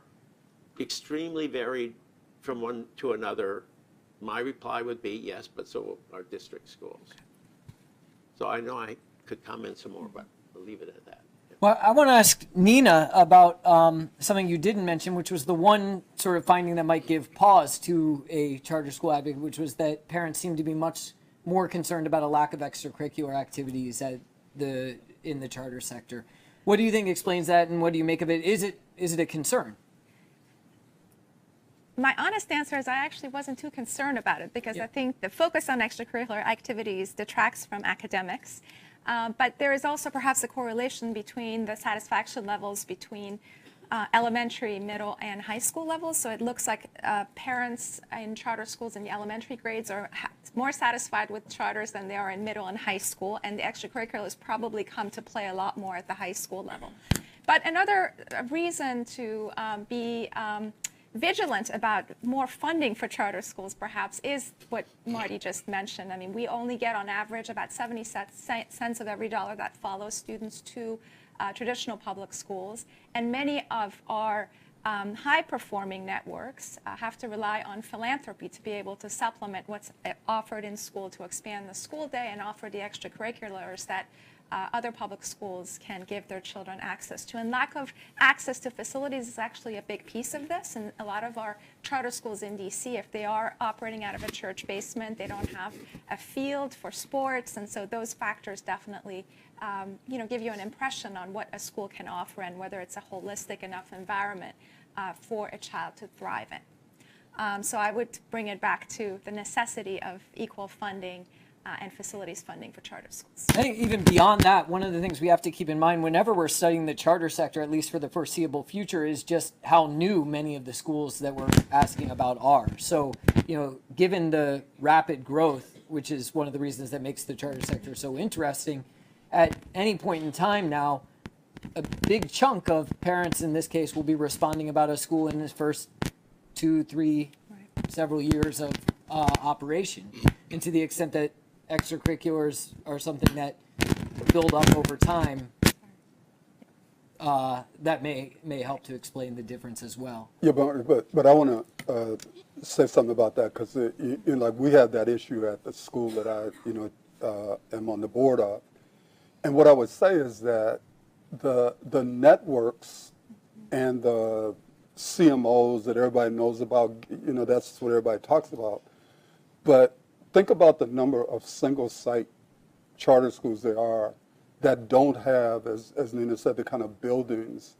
extremely varied from one to another, my reply would be yes, but so are district schools. So I know I could comment some more, but I'll leave it at that. Yeah. Well, I want to ask Nina about something you didn't mention, which was the one sort of finding that might give pause to a charter school advocate, which was that parents seem to be much more concerned about a lack of extracurricular activities in the charter sector. What do you think explains that, and what do you make of it? Is it a concern? My honest answer is I actually wasn't too concerned about it because Yeah. I think the focus on extracurricular activities detracts from academics. But there is also perhaps a correlation between the satisfaction levels between elementary, middle, and high school levels. So it looks like parents in charter schools in the elementary grades are more satisfied with charters than they are in middle and high school. And the extracurriculars probably come to play a lot more at the high school level. But another reason to be vigilant about more funding for charter schools, perhaps, is what Marty just mentioned. I mean, we only get on average about 70 cents of every dollar that follows students to traditional public schools. And many of our high-performing networks have to rely on philanthropy to be able to supplement what's offered in school to expand the school day and offer the extracurriculars that other public schools can give their children access to. And lack of access to facilities is actually a big piece of this. And a lot of our charter schools in DC, if they are operating out of a church basement, they don't have a field for sports. And so those factors definitely give you an impression on what a school can offer and whether it's a holistic enough environment for a child to thrive in. So I would bring it back to the necessity of equal funding and facilities funding for charter schools. I think even beyond that, one of the things we have to keep in mind whenever we're studying the charter sector, at least for the foreseeable future, is just how new many of the schools that we're asking about are. So, given the rapid growth, which is one of the reasons that makes the charter sector so interesting, at any point in time now, a big chunk of parents in this case will be responding about a school in its first 2, 3, several years of operation. And to the extent that extracurriculars are something that build up over time, that may help to explain the difference as well. Yeah, but I want to say something about that because like we have that issue at the school that I am on the board of, and what I would say is that the networks and the CMOs that everybody knows about, that's what everybody talks about, but think about the number of single-site charter schools there are that don't have, as Nina said, the kind of buildings,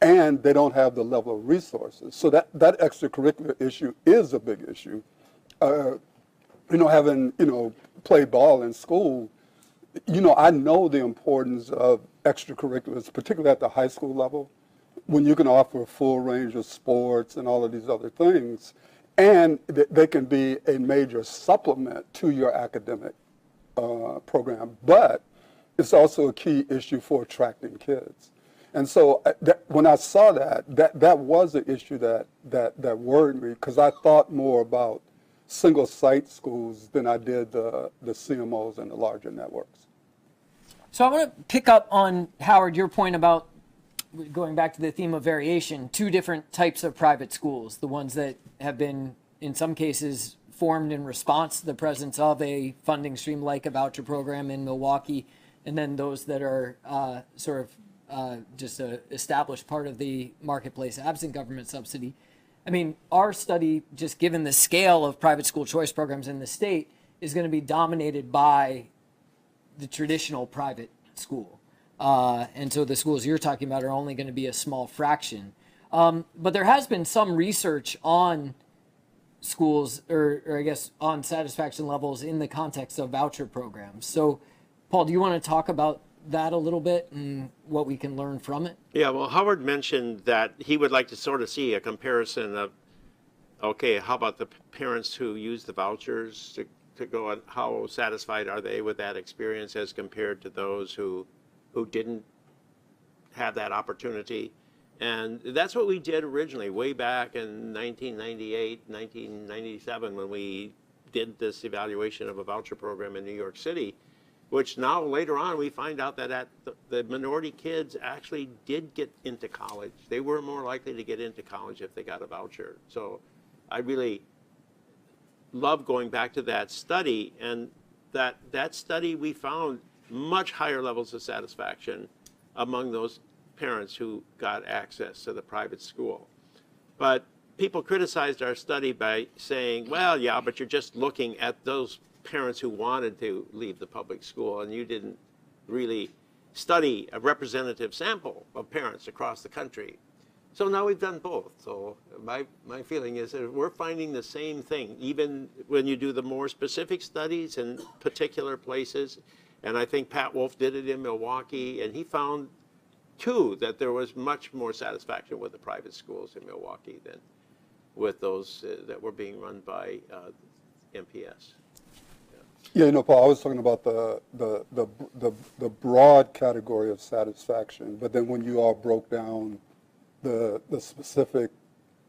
and they don't have the level of resources. So that extracurricular issue is a big issue. Having, played ball in school, I know the importance of extracurriculars, particularly at the high school level, when you can offer a full range of sports and all of these other things. And they can be a major supplement to your academic program. But it's also a key issue for attracting kids. And so when I saw that was an issue that worried me because I thought more about single-site schools than I did the CMOs and the larger networks. So I want to pick up on, Howard, your point about going back to the theme of variation, two different types of private schools, the ones that have been, in some cases, formed in response to the presence of a funding stream like a voucher program in Milwaukee, and then those that are just an established part of the marketplace absent government subsidy. I mean, our study, just given the scale of private school choice programs in the state, is going to be dominated by the traditional private school. And so the schools you're talking about are only going to be a small fraction. But there has been some research on schools, or I guess on satisfaction levels in the context of voucher programs. So, Paul, do you want to talk about that a little bit and what we can learn from it? Yeah, well, Howard mentioned that he would like to sort of see a comparison of, okay, how about the parents who use the vouchers to go on, how satisfied are they with that experience as compared to those who didn't have that opportunity? And that's what we did originally, way back in 1998, 1997, when we did this evaluation of a voucher program in New York City, which now later on we find out that the minority kids actually did get into college. They were more likely to get into college if they got a voucher. So I really love going back to that study, and that study we found much higher levels of satisfaction among those parents who got access to the private school. But people criticized our study by saying, well, yeah, but you're just looking at those parents who wanted to leave the public school, and you didn't really study a representative sample of parents across the country. So now we've done both. So my feeling is that we're finding the same thing, even when you do the more specific studies in particular places. And I think Pat Wolf did it in Milwaukee, and he found, too, that there was much more satisfaction with the private schools in Milwaukee than with those that were being run by MPS. Yeah, you know, Paul, I was talking about the broad category of satisfaction, but then when you all broke down the specific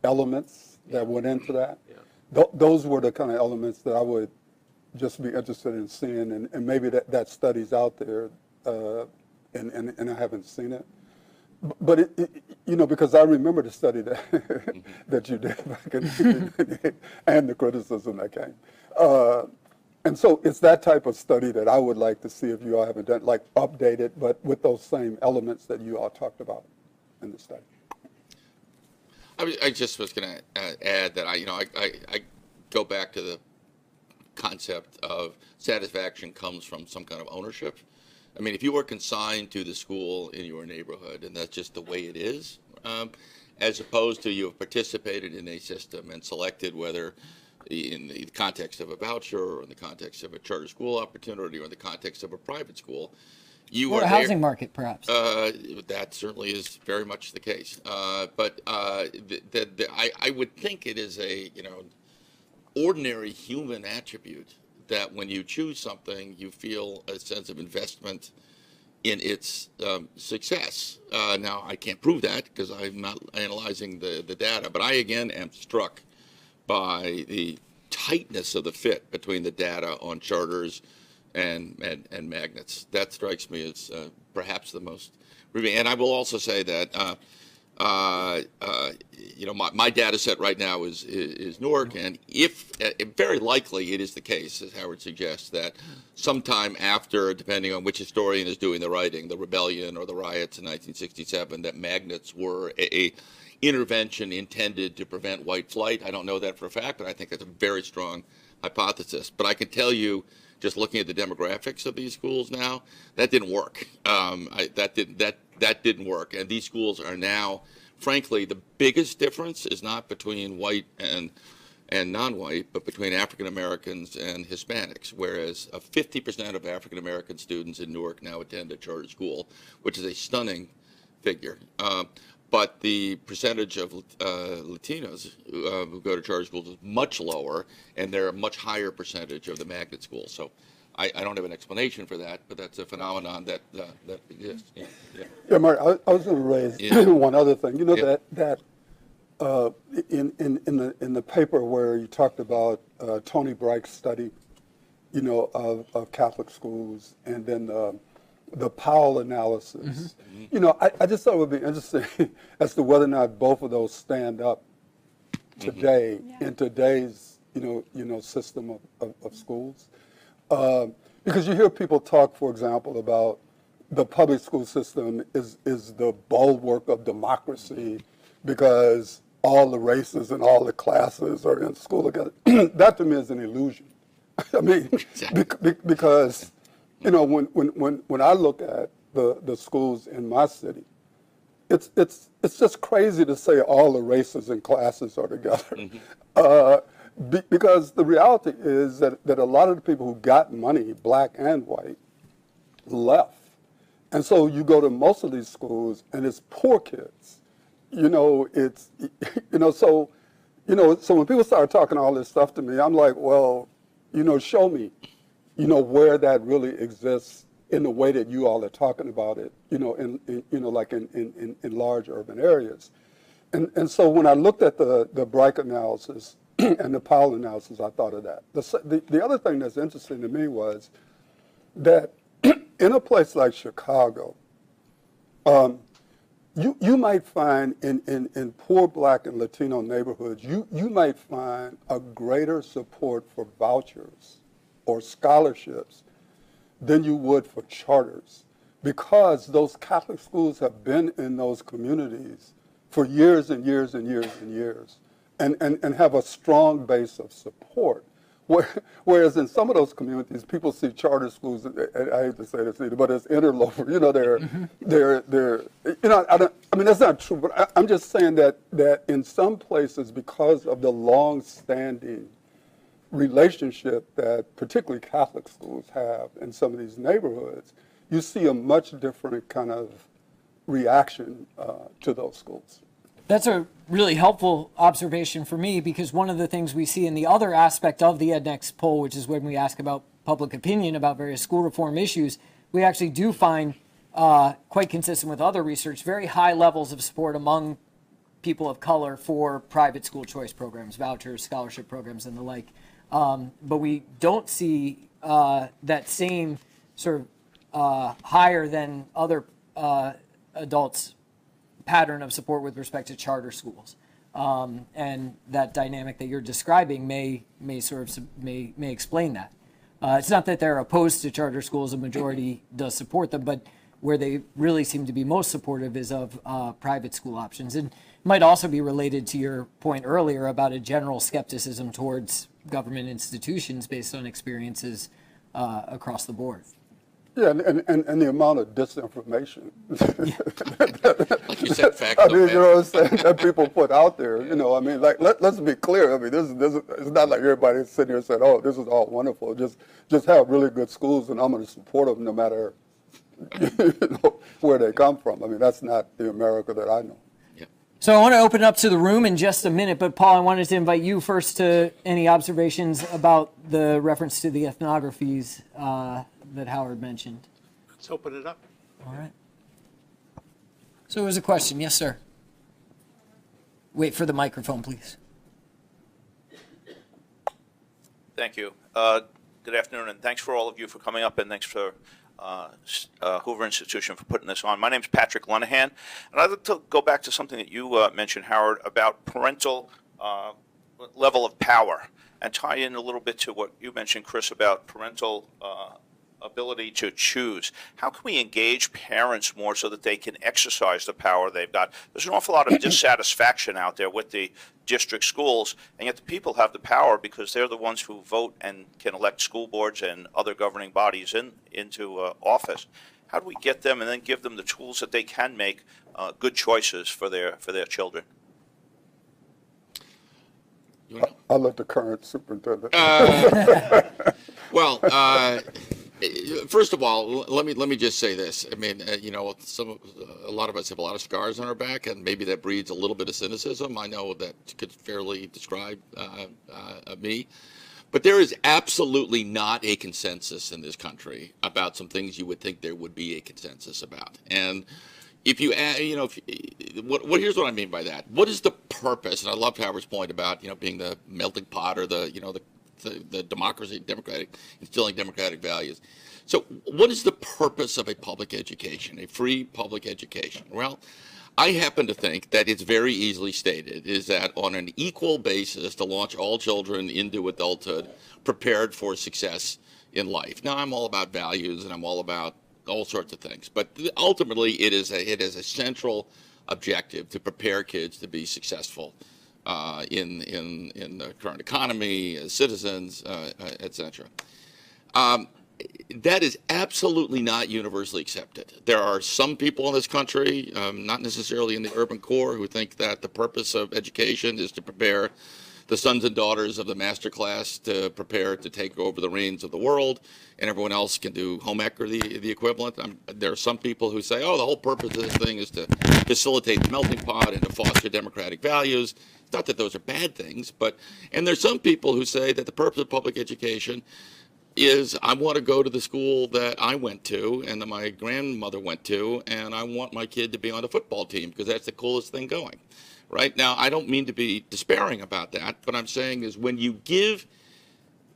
elements that went into that, those were the kind of elements that I would just be interested in seeing, and maybe that study's out there, and I haven't seen it. But it, you know, because I remember the study that that you did back in and the criticism that came. And so it's that type of study that I would like to see if you all haven't done, like updated, but with those same elements that you all talked about in the study. I just was going to add that I go back to the concept of satisfaction comes from some kind of ownership. I mean, if you are consigned to the school in your neighborhood and that's just the way it is, as opposed to you have participated in a system and selected whether in the context of a voucher or in the context of a charter school opportunity or in the context of a private school, you Or are a there. housing market, perhaps. That certainly is very much the case. But I would think it is a ordinary human attribute that when you choose something, you feel a sense of investment in its success. Now, I can't prove that because I'm not analyzing the data, but I again am struck by the tightness of the fit between the data on charters and magnets. That strikes me as perhaps the most revealing. And I will also say that my data set right now is Newark, and if very likely it is the case, as Howard suggests, that sometime after, depending on which historian is doing the writing, the rebellion or the riots in 1967, that magnets were a intervention intended to prevent white flight. I don't know that for a fact, but I think that's a very strong hypothesis. But I can tell you, just looking at the demographics of these schools now, that didn't work. That didn't work. And these schools are now, frankly, the biggest difference is not between white and non-white, but between African Americans and Hispanics, whereas 50% of African American students in Newark now attend a charter school, which is a stunning figure. But the percentage of Latinos who go to charter schools is much lower, and they're a much higher percentage of the magnet schools. So I don't have an explanation for that, but that's a phenomenon that exists. Yeah, Mark, I was going to raise one other thing. You know, that in the paper where you talked about Tony Bright's study, you know, of Catholic schools, and then the Powell analysis. Mm-hmm. You know, I just thought it would be interesting as to whether or not both of those stand up today in today's system of schools. Because you hear people talk, for example, about the public school system is the bulwark of democracy because all the races and all the classes are in school together. That to me is an illusion. I mean, because when I look at the schools in my city, it's just crazy to say all the races and classes are together. Mm-hmm. Because the reality is that a lot of the people who got money, black and white, left. And so you go to most of these schools and it's poor kids. So when people start talking all this stuff to me, I'm like, well, show me, where that really exists in the way that you all are talking about it, in large urban areas. And so when I looked at the Bright analysis and the Powell analysis, I thought of that. The other thing that's interesting to me was that in a place like Chicago, you might find in poor black and Latino neighborhoods, you might find a greater support for vouchers or scholarships than you would for charters. because those Catholic schools have been in those communities for years and years and years and years, and have a strong base of support. Whereas in some of those communities, people see charter schools, and I hate to say this either, but as interloper. You know, they're, you know, I mean, that's not true, but I'm just saying that in some places, because of the long-standing relationship that particularly Catholic schools have in some of these neighborhoods, you see a much different kind of reaction to those schools. That's a really helpful observation for me, because one of the things we see in the other aspect of the EdNext poll, which is when we ask about public opinion about various school reform issues, we actually do find, quite consistent with other research, very high levels of support among people of color for private school choice programs, vouchers, scholarship programs, and the like. But we don't see that same sort of higher than other adults pattern of support with respect to charter schools, and that dynamic that you're describing may explain that. It's not that they're opposed to charter schools; a majority does support them, but where they really seem to be most supportive is of private school options, and it might also be related to your point earlier about a general skepticism towards government institutions based on experiences across the board. Yeah, and the amount of disinformation. Like you said, fact. I mean, you know what I'm saying, that people put out there. You know, I mean, like let's be clear. I mean, this is it's not like everybody's sitting here and saying, "Oh, this is all wonderful." Just have really good schools, and I'm going to support them no matter you know where they come from. I mean, that's not the America that I know. So I want to open it up to the room in just a minute, but Paul, I wanted to invite you first to any observations about the reference to the ethnographies that Howard mentioned. Let's open it up. All right. So it was a question. Yes, sir. Wait for the microphone, please. Thank you. Good afternoon, and thanks for all of you for coming up, and thanks for Hoover Institution for putting this on. My name is Patrick Lenahan, and I'd like to go back to something that you mentioned, Howard, about parental level of power, and tie in a little bit to what you mentioned, Chris, about parental ability to choose. How can we engage parents more so that they can exercise the power they've got? There's an awful lot of dissatisfaction out there with the district schools, and yet the people have the power because they're the ones who vote and can elect school boards and other governing bodies into office. How do we get them and then give them the tools that they can make good choices for their children? I'll let the current superintendent. Well, first of all, let me just say this. I mean, you know, a lot of us have a lot of scars on our back, and maybe that breeds a little bit of cynicism. I know that could fairly describe me, but there is absolutely not a consensus in this country about some things you would think there would be a consensus about. And if you, you know, here's what I mean by that. What is the purpose? And I loved Howard's point about, you know, being the melting pot or the, you know, the democracy, instilling democratic values. So what is the purpose of a public education, a free public education? Well, I happen to think that it's very easily stated, is that on an equal basis to launch all children into adulthood prepared for success in life. Now, I'm all about values and I'm all about all sorts of things, but ultimately it is a central objective to prepare kids to be successful in the current economy, as citizens, etc. That is absolutely not universally accepted. There are some people in this country, not necessarily in the urban core, who think that the purpose of education is to prepare the sons and daughters of the master class to prepare to take over the reins of the world, and everyone else can do home ec or the equivalent. There are some people who say, oh, the whole purpose of this thing is to facilitate the melting pot and to foster democratic values. It's not that those are bad things, and there's some people who say that the purpose of public education is I want to go to the school that I went to and that my grandmother went to, and I want my kid to be on the football team because that's the coolest thing going. Right? Now, I don't mean to be despairing about that, but I'm saying is when you give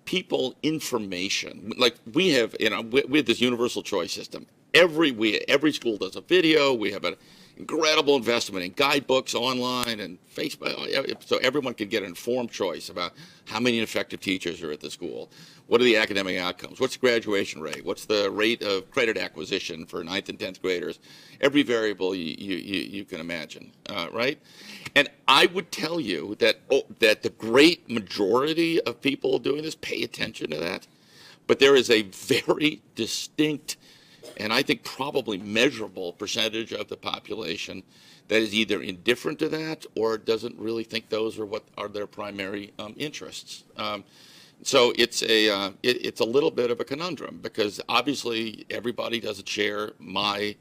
people information, like we have, you know, we have this universal choice system. Every school does a video. We have an incredible investment in guidebooks online and Facebook, so everyone can get an informed choice about how many effective teachers are at the school. What are the academic outcomes? What's the graduation rate? What's the rate of credit acquisition for 9th and 10th graders? Every variable you can imagine, right? And I would tell you that that the great majority of people doing this pay attention to that, but there is a very distinct and I think probably measurable percentage of the population that is either indifferent to that or doesn't really think those are what are their primary interests. So it's a little bit of a conundrum because obviously everybody doesn't share my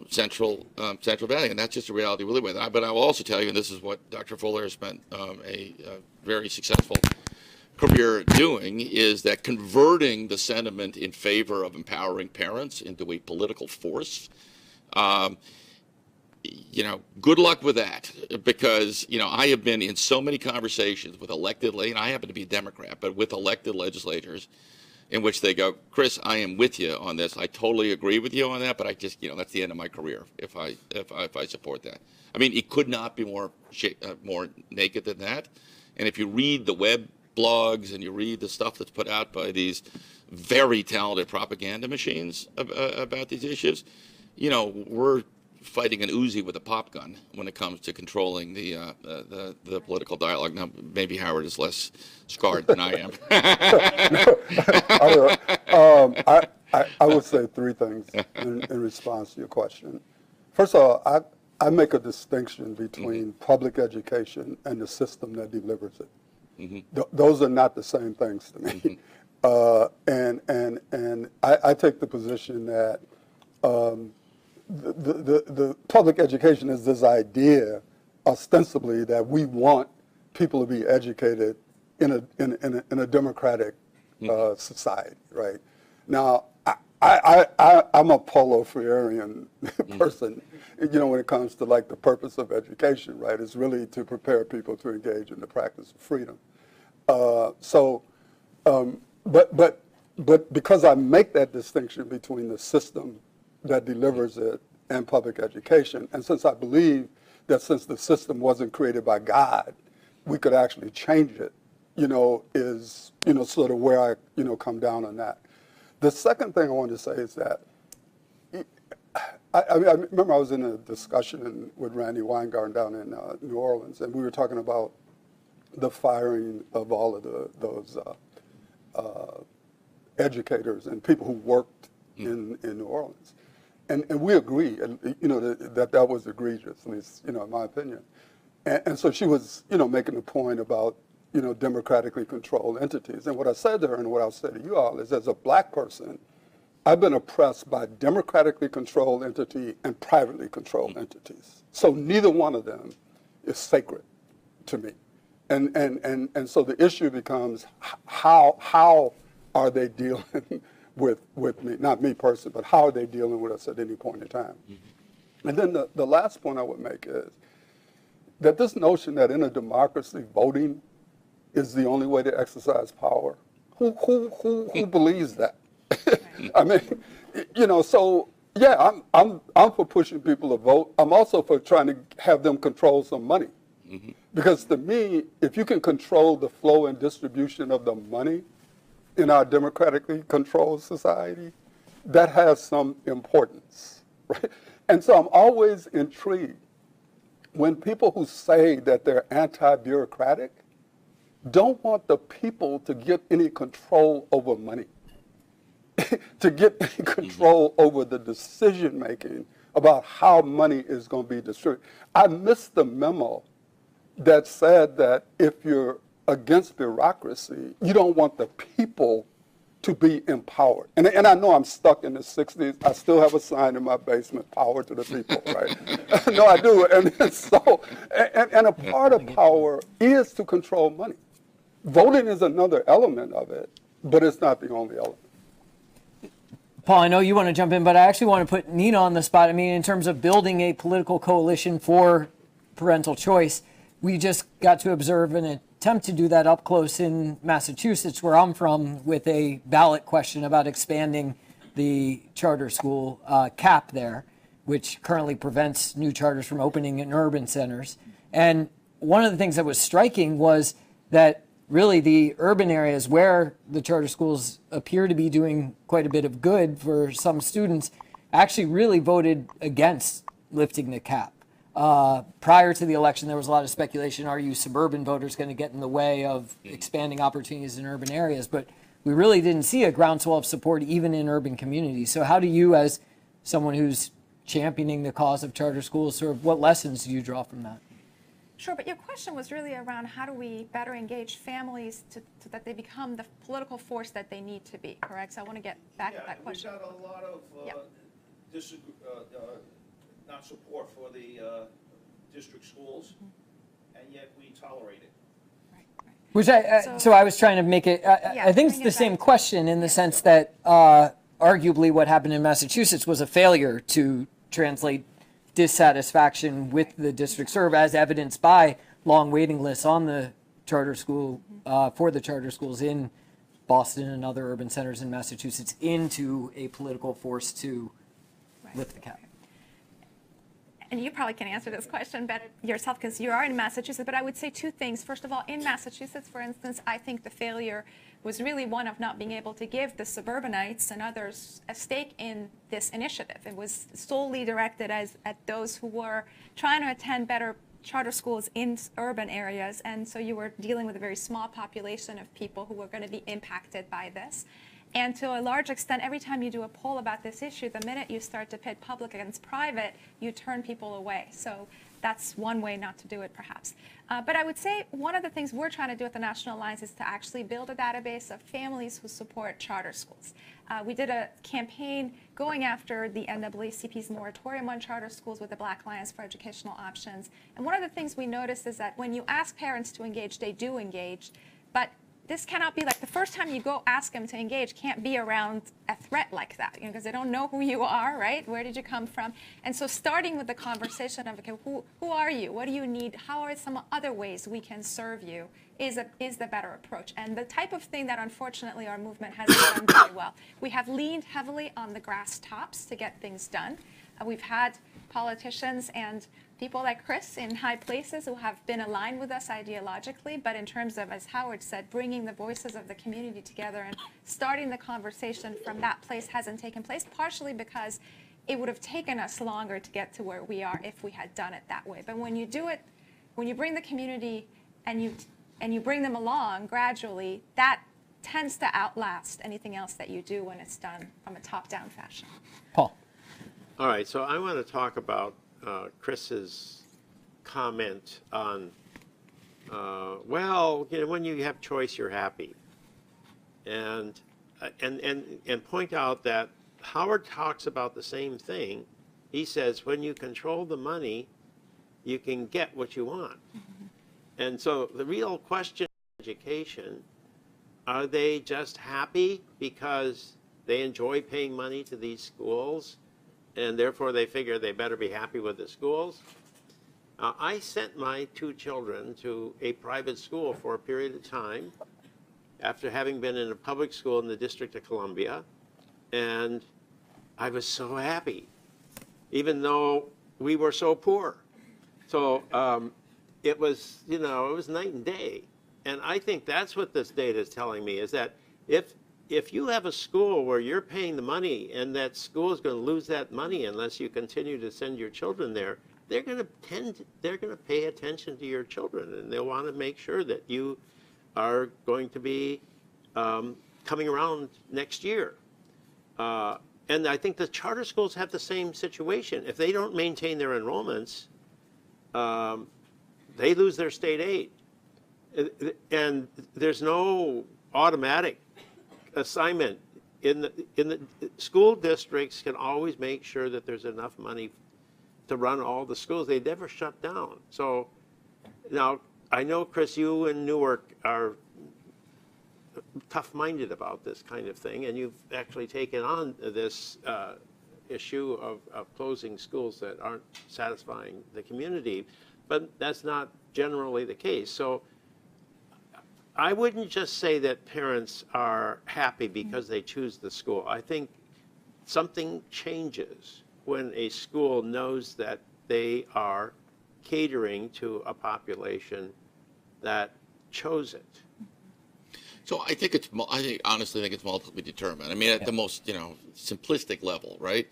central value, and that's just a reality we live with. But I will also tell you, and this is what Dr. Fuller has spent a very successful career doing, is that converting the sentiment in favor of empowering parents into a political force. Good luck with that, because I have been in so many conversations with and I happen to be a Democrat, but with elected legislators, in which they go, Chris, I am with you on this. I totally agree with you on that, but I just, that's the end of my career if I support that. I mean, it could not be more naked than that. And if you read the web blogs and you read the stuff that's put out by these very talented propaganda machines about these issues, we're fighting an Uzi with a pop gun when it comes to controlling the political dialogue. Now, maybe Howard is less scarred than I am. I would say three things in response to your question. First of all, I make a distinction between public education and the system that delivers it. Mm-hmm. Those are not the same things to me. Mm-hmm. And I take the position that the public education is this idea, ostensibly, that we want people to be educated in a democratic society, right? Now, I'm a Paulo Freirean person, when it comes to like the purpose of education, right? It's really to prepare people to engage in the practice of freedom. But because I make that distinction between the system that delivers it and public education, and since I believe that since the system wasn't created by God, we could actually change it, is, sort of where I, come down on that. The second thing I wanted to say is that I remember I was in a discussion with Randy Weingarten down in New Orleans, and we were talking about the firing of all of those educators and people who worked in New Orleans. And we agree, that was egregious, at least, in my opinion. And so she was, making a point about, democratically controlled entities. And what I said to her and what I'll say to you all is, as a black person, I've been oppressed by democratically controlled entity and privately controlled entities. So neither one of them is sacred to me. And so the issue becomes, how are they dealing with me, not me personally, but how are they dealing with us at any point in time? Mm-hmm. And then the last point I would make is that this notion that in a democracy, voting is the only way to exercise power. Who believes that? I mean, so yeah, I'm for pushing people to vote. I'm also for trying to have them control some money. Mm-hmm. Because to me, if you can control the flow and distribution of the money in our democratically controlled society, that has some importance, right? And so I'm always intrigued when people who say that they're anti-bureaucratic don't want the people to get any control over money, to get any control over the decision-making about how money is going to be distributed. I missed the memo that said that if you're against bureaucracy, you don't want the people to be empowered. And I know I'm stuck in the 60s. I still have a sign in my basement, power to the people, right? No, I do. And so, and a part of power is to control money. Voting is another element of it, but it's not the only element. Paul, I know you want to jump in, but I actually want to put Nina on the spot. I mean, in terms of building a political coalition for parental choice, we just got to observe an attempt to do that up close in Massachusetts, where I'm from, with a ballot question about expanding the charter school cap there, which currently prevents new charters from opening in urban centers. And one of the things that was striking was that really the urban areas where the charter schools appear to be doing quite a bit of good for some students actually really voted against lifting the cap. Prior to the election, there was a lot of speculation, are you suburban voters going to get in the way of expanding opportunities in urban areas? But we really didn't see a groundswell of support even in urban communities. So how do you, as someone who's championing the cause of charter schools, sort of what lessons do you draw from that? Sure, but your question was really around how do we better engage families to that they become the political force that they need to be, correct? So I want to get back to that question. We've got a lot of Yeah. not support for the district schools, and yet we tolerate it. Right, right. Which so I was trying to make it, I think it's bring the it same back. question in the sense that arguably what happened in Massachusetts was a failure to translate dissatisfaction with the district serve, as evidenced by long waiting lists on the charter school, for the charter schools in Boston and other urban centers in Massachusetts, into a political force to lift the cap. And you probably can answer this question better yourself because you are in Massachusetts, but I would say two things. First of all, in Massachusetts, for instance, I think the failure was really one of not being able to give the suburbanites and others a stake in this initiative. It was solely directed at those who were trying to attend better charter schools in urban areas, and so you were dealing with a very small population of people who were going to be impacted by this. And to a large extent, every time you do a poll about this issue, the minute you start to pit public against private, you turn people away. So that's one way not to do it, perhaps. But I would say one of the things we're trying to do at the National Alliance is to actually build a database of families who support charter schools. We did a campaign going after the NAACP's moratorium on charter schools with the Black Alliance for Educational Options. And one of the things we noticed is that when you ask parents to engage, they do engage. But this cannot be like the first time you go ask them to engage can't be around a threat like that, because they don't know who you are, right? Where did you come from? And so starting with the conversation of, okay, who are you? What do you need? How are some other ways we can serve you is the better approach. And the type of thing that unfortunately our movement hasn't done very well. We have leaned heavily on the grass tops to get things done. We've had politicians and people like Chris in high places who have been aligned with us ideologically, but in terms of, as Howard said, bringing the voices of the community together and starting the conversation from that place hasn't taken place, partially because it would have taken us longer to get to where we are if we had done it that way. But when you do it, when you bring the community and you bring them along gradually, that tends to outlast anything else that you do when it's done from a top-down fashion. Paul. All right, so I want to talk about Chris's comment on, well, when you have choice, you're happy, and point out that Howard talks about the same thing. He says when you control the money, you can get what you want. Mm-hmm. And so the real question in education, are they just happy because they enjoy paying money to these schools, and therefore they figure they better be happy with the schools? I sent my two children to a private school for a period of time after having been in a public school in the District of Columbia, and I was so happy, even though we were so poor. So it was, it was night and day. And I think that's what this data is telling me, is that if you have a school where you're paying the money and that school is going to lose that money unless you continue to send your children there, they're going to pay attention to your children, and they'll want to make sure that you are going to be coming around next year. And I think the charter schools have the same situation. If they don't maintain their enrollments, they lose their state aid. And there's no automatic assignment. In the school districts can always make sure that there's enough money to run all the schools. They never shut down. So now, I know, Chris, you in Newark are tough-minded about this kind of thing, and you've actually taken on this issue of closing schools that aren't satisfying the community, but that's not generally the case. So I wouldn't just say that parents are happy because they choose the school. I think something changes when a school knows that they are catering to a population that chose it? So I think honestly think it's multiply determined. I mean, at the most, simplistic level, right?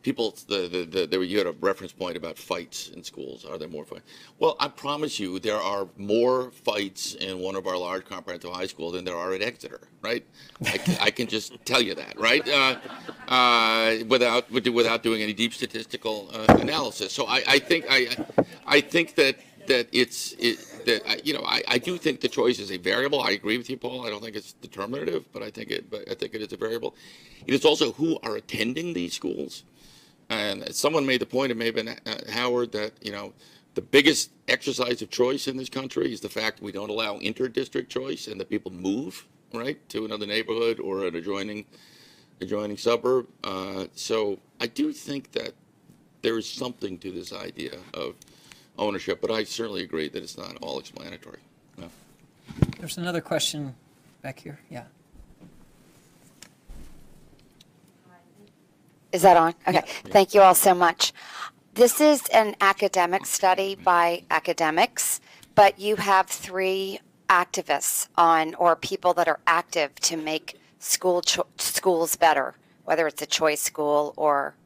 People, you had a reference point about fights in schools. Are there more fights? Well, I promise you, there are more fights in one of our large comprehensive high schools than there are at Exeter, right? I can just tell you that, right? Without doing any deep statistical analysis. So I think that I do think the choice is a variable. I agree with you, Paul. I don't think it's determinative, but I think it is a variable. It is also who are attending these schools. And someone made the point, it may have been Howard, that the biggest exercise of choice in this country is the fact we don't allow inter-district choice, and that people move right to another neighborhood or an adjoining suburb. So I do think that there is something to this idea of ownership, but I certainly agree that it's not all explanatory. No. There's another question back here. Yeah. Is that on? Okay. Thank you all so much. This is an academic study by academics, but you have 3 activists on, or people that are active to make schools better, whether it's a choice school or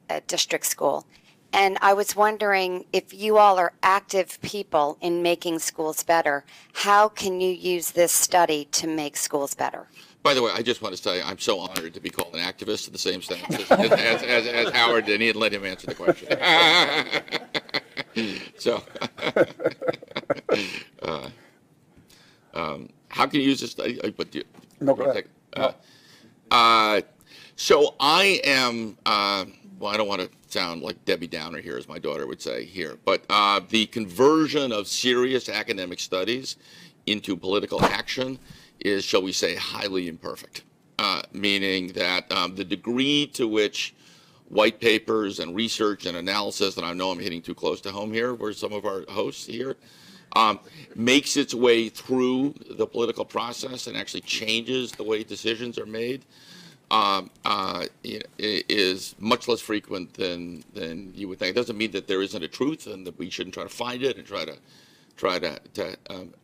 a district school. And I was wondering, if you all are active people in making schools better, how can you use this study to make schools better? By the way, I just want to say I'm so honored to be called an activist in the same sentence as Howard did. He didn't let him answer the question. So, how can you use this study? No, go ahead. So I am, well, I don't want to sound like Debbie Downer here, as my daughter would say here, but the conversion of serious academic studies into political action is, shall we say, highly imperfect, meaning that the degree to which white papers and research and analysis, and I know I'm hitting too close to home here, where some of our hosts here, makes its way through the political process and actually changes the way decisions are made, is much less frequent than you would think. It doesn't mean that there isn't a truth and that we shouldn't try to find it and try to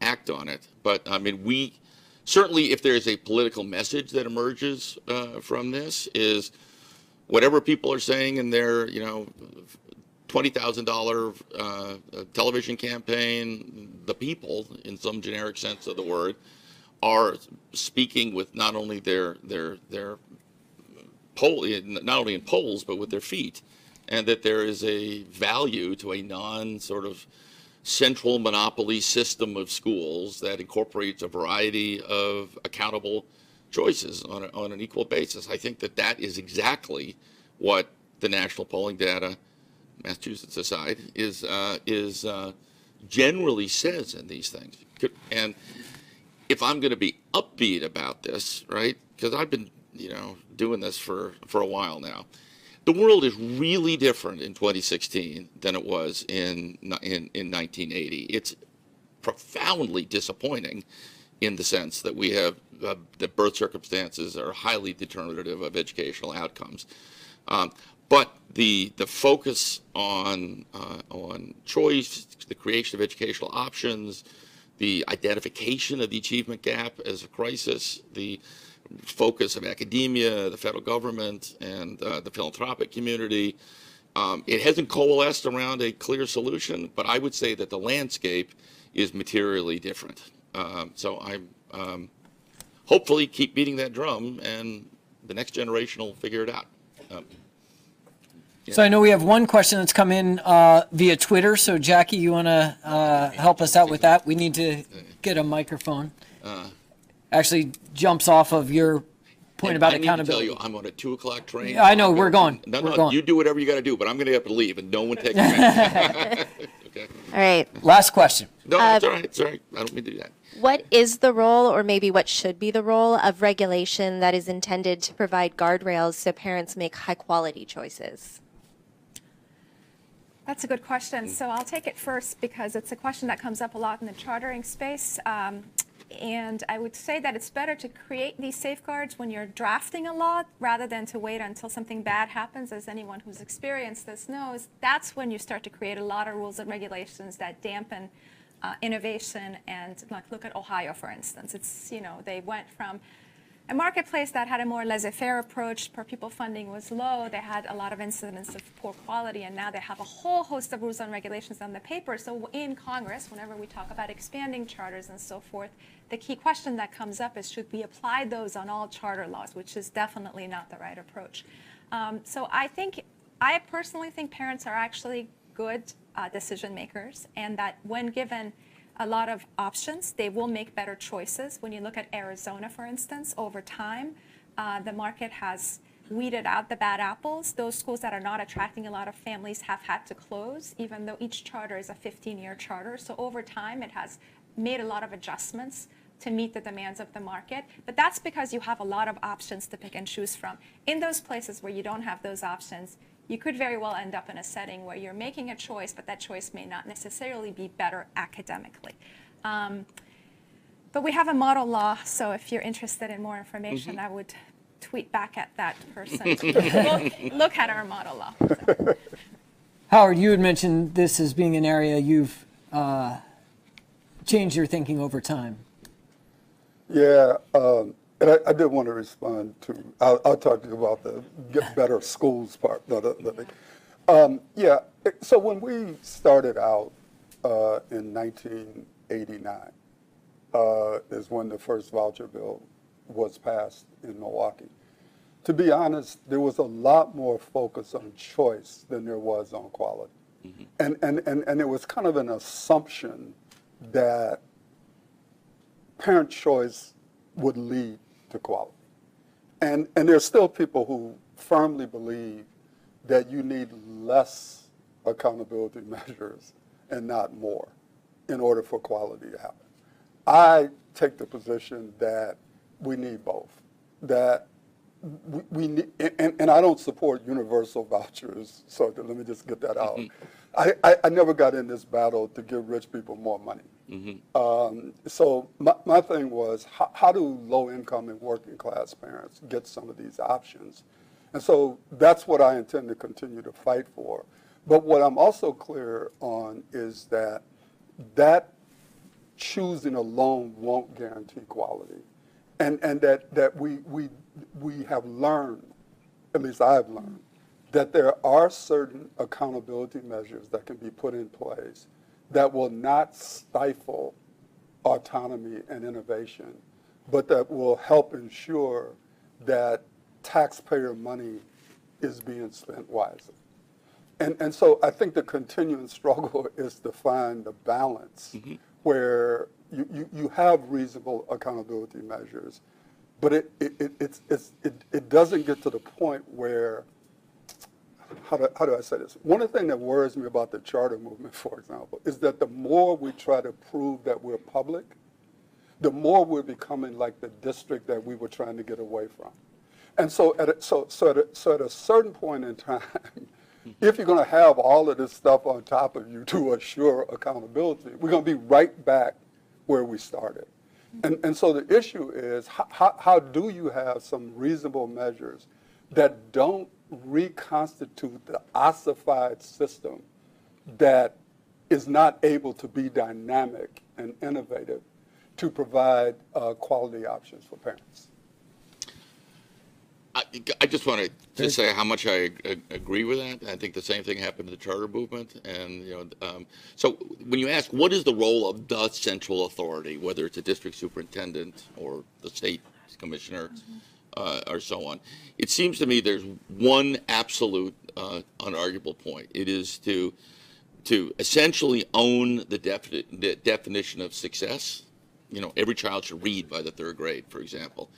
act on it. But I mean, certainly, if there's a political message that emerges from this, is whatever people are saying in their, $20,000 television campaign, the people, in some generic sense of the word, are speaking with not only their poll, not only in polls, but with their feet, and that there is a value to a sort of central monopoly system of schools that incorporates a variety of accountable choices on an equal basis. I think that is exactly what the national polling data, Massachusetts aside, is generally says in these things. And if I'm going to be upbeat about this, right, because I've been doing this for a while now, the world is really different in 2016 than it was in 1980. It's profoundly disappointing in the sense that we have that birth circumstances are highly determinative of educational outcomes. But the focus on choice, the creation of educational options, the identification of the achievement gap as a crisis, the focus of academia, the federal government, and the philanthropic community. It hasn't coalesced around a clear solution, but I would say that the landscape is materially different. So I'm hopefully keep beating that drum, and the next generation will figure it out. So I know we have one question that's come in via Twitter. So Jackie, you want to help us out with that? We need to get a microphone. Actually jumps off of your point about accountability. I need to tell you, I'm on a 2:00 train. Yeah, I know, we're going. No, you do whatever you got to do, but I'm going to have to leave, and no one takes me. Okay. All right. Last question. No, it's all right. It's all right. I don't mean to do that. What is the role, or maybe what should be the role, of regulation that is intended to provide guardrails so parents make high-quality choices? That's a good question. So I'll take it first because it's a question that comes up a lot in the chartering space. And I would say that it's better to create these safeguards when you're drafting a law rather than to wait until something bad happens. As anyone who's experienced this knows, that's when you start to create a lot of rules and regulations that dampen innovation. And like, look at Ohio, for instance. It's, they went from a marketplace that had a more laissez-faire approach, per pupil funding was low. They had a lot of incidents of poor quality, and now they have a whole host of rules and regulations on the paper. So in Congress, whenever we talk about expanding charters and so forth, the key question that comes up is, should we apply those on all charter laws, which is definitely not the right approach. So I personally think parents are actually good decision makers, and that when given a lot of options, they will make better choices. When you look at Arizona, for instance, over time, the market has weeded out the bad apples. Those schools that are not attracting a lot of families have had to close, even though each charter is a 15-year charter. So over time, it has made a lot of adjustments to meet the demands of the market. But that's because you have a lot of options to pick and choose from. In those places where you don't have those options, you could very well end up in a setting where you're making a choice, but that choice may not necessarily be better academically. But we have a model law, so if you're interested in more information, I would tweet back at that person. Look at our model law. So. Howard, you had mentioned this as being an area you've changed your thinking over time. Yeah, and I did want to respond to, I'll talk to you about the get better schools part. Yeah, so when we started out in 1989 is when the first voucher bill was passed in Milwaukee. To be honest, there was a lot more focus on choice than there was on quality. And it was kind of an assumption that parent choice would lead to quality. And there's still people who firmly believe that you need less accountability measures and not more in order for quality to happen. I take the position that we need both. That we need, and I don't support universal vouchers, so let me just get that out. I never got in this battle to give rich people more money. So my thing was, how do low-income and working-class parents get some of these options? And so that's what I intend to continue to fight for. But what I'm also clear on is that choosing alone won't guarantee quality. And that we have learned, at least I've learned, that there are certain accountability measures that can be put in place that will not stifle autonomy and innovation, but that will help ensure that taxpayer money is being spent wisely. And so I think the continuing struggle is to find the balance where you have reasonable accountability measures, but it doesn't get to the point where, how do I say this? One of the things that worries me about the charter movement, for example, is that the more we try to prove that we're public, the more we're becoming like the district that we were trying to get away from. And so at a certain point in time, if you're going to have all of this stuff on top of you to assure accountability, we're going to be right back where we started. And so the issue is, how do you have some reasonable measures that don't reconstitute the ossified system that is not able to be dynamic and innovative to provide quality options for parents? I just want to say how much I agree with that. I think the same thing happened to the charter movement. And so when you ask what is the role of the central authority, whether it's a district superintendent or the state commissioner or so on, it seems to me there's one absolute unarguable point. It is to essentially own the definition of success. Every child should read by the third grade, for example,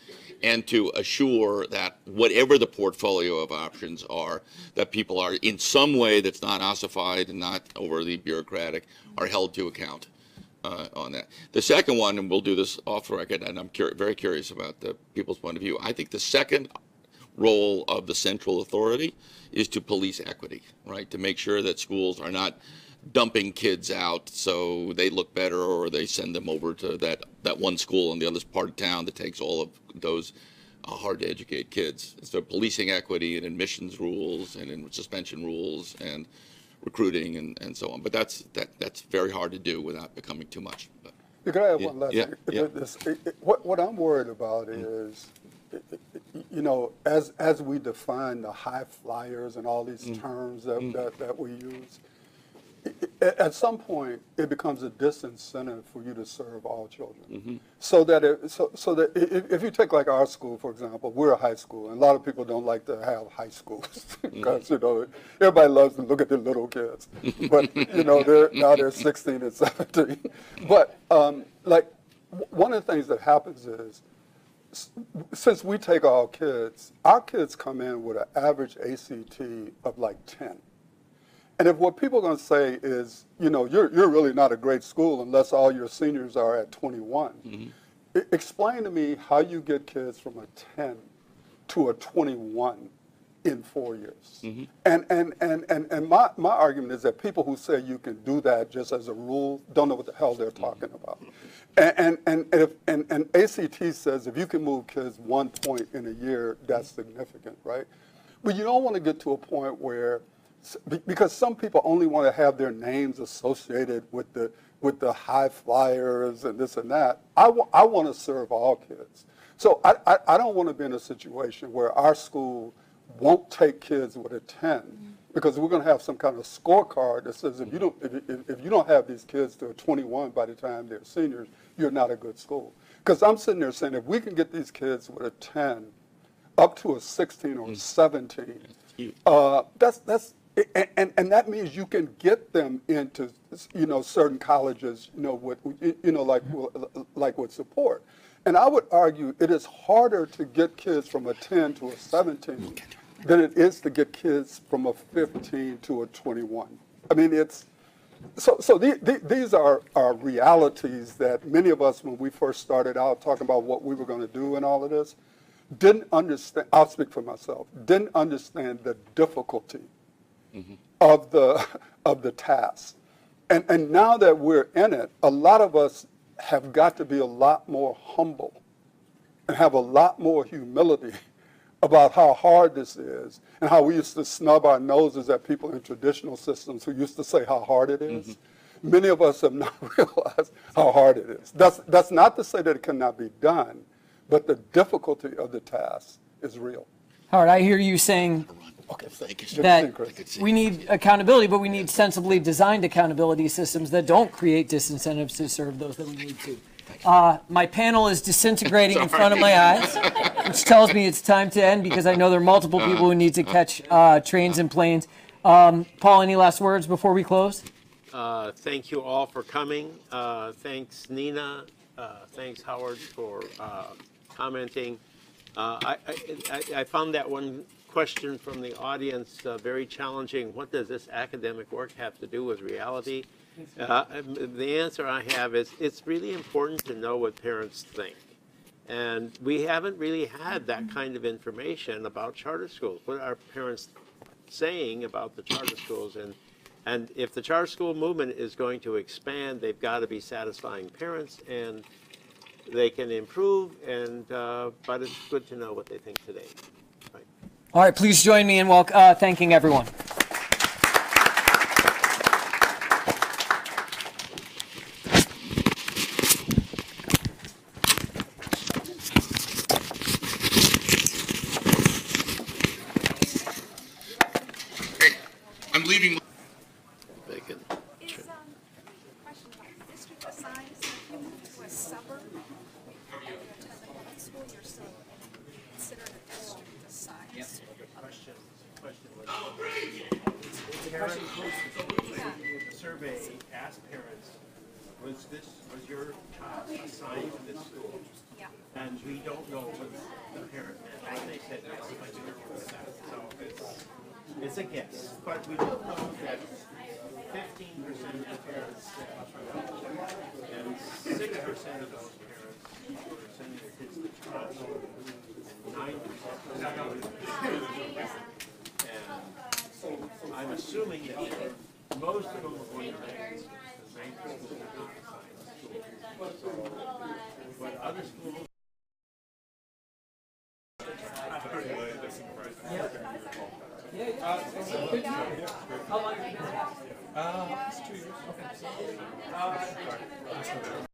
and to assure that whatever the portfolio of options are, that people are in some way that's not ossified and not overly bureaucratic, are held to account on that. The second one, and we'll do this off the record, and I'm very curious about the people's point of view. I think the second role of the central authority is to police equity, right? To make sure that schools are not dumping kids out so they look better, or they send them over to that that one school in the other part of town that takes all of those hard to educate kids. So policing equity and admissions rules and in suspension rules and recruiting and so on. But that's very hard to do without becoming too much. But, Could I have yeah, one last yeah, thing? yeah. What I'm worried about is, you know, as we define the high flyers and all these terms that we use, at some point it becomes a disincentive for you to serve all children. So that if you take like our school, for example, we're a high school, and a lot of people don't like to have high schools because you know everybody loves to look at the little kids, but you know they're 16 and 17. But like one of the things that happens is, since we take our kids come in with an average ACT of like 10. And if what people are going to say is, you know, you're really not a great school unless all your seniors are at 21, explain to me how you get kids from a 10 to a 21 in 4 years. And my argument is that people who say you can do that just as a rule don't know what the hell they're talking about. And ACT says if you can move kids 1 point in a year, that's significant, right? But you don't want to get to a point where, because some people only want to have their names associated with the high flyers and this and that. I want to serve all kids. So I don't want to be in a situation where our school won't take kids with a 10 because we're going to have some kind of scorecard that says if you don't have these kids to a 21 by the time they're seniors, you're not a good school. Because I'm sitting there saying if we can get these kids with a 10 up to a 16 or 17, and that means you can get them into, you know, certain colleges, you know, with, you know, like with support. And I would argue it is harder to get kids from a 10 to a 17 than it is to get kids from a 15 to a 21. I mean, it's, so these are realities that many of us, when we first started out talking about what we were going to do and all of this, didn't understand. I'll speak for myself. Didn't understand the difficulty of the task. And now that we're in it, a lot of us have got to be a lot more humble and have a lot more humility about how hard this is and how we used to snub our noses at people in traditional systems who used to say how hard it is. Many of us have not realized how hard it is. That's not to say that it cannot be done, but the difficulty of the task is real. Howard, I hear you saying that we need accountability, but we need sensibly designed accountability systems that don't create disincentives to serve those that we need to. My panel is disintegrating in front of my eyes, which tells me it's time to end because I know there are multiple people who need to catch trains and planes. Paul, any last words before we close? Thank you all for coming. Thanks, Nina. Thanks, Howard, for commenting. I found that one question from the audience very challenging. What does this academic work have to do with reality? The answer I have is it's really important to know what parents think. And we haven't really had that kind of information about charter schools. What are parents saying about the charter schools? And if the charter school movement is going to expand, they've got to be satisfying parents, and they can improve, but it's good to know what they think today. Right. All right, please join me in thanking everyone. I'm leaving. Bacon. Question about district assigned, so if you move to a suburb, you attend the public school, you're still considered a district assigned school. The survey asked parents, was your child assigned to this school? Yeah. And we don't know what the parent meant when they said yes, but we don't know that. So it's a guess, but we do know that 15% of the parents said affirmative, and 6% of those parents were sending their kids to charter school, and 9% and I'm assuming that most of them are going to make it, because 9% are not assigned to school. But other schools. How long have you been here? It's 2 years. Okay.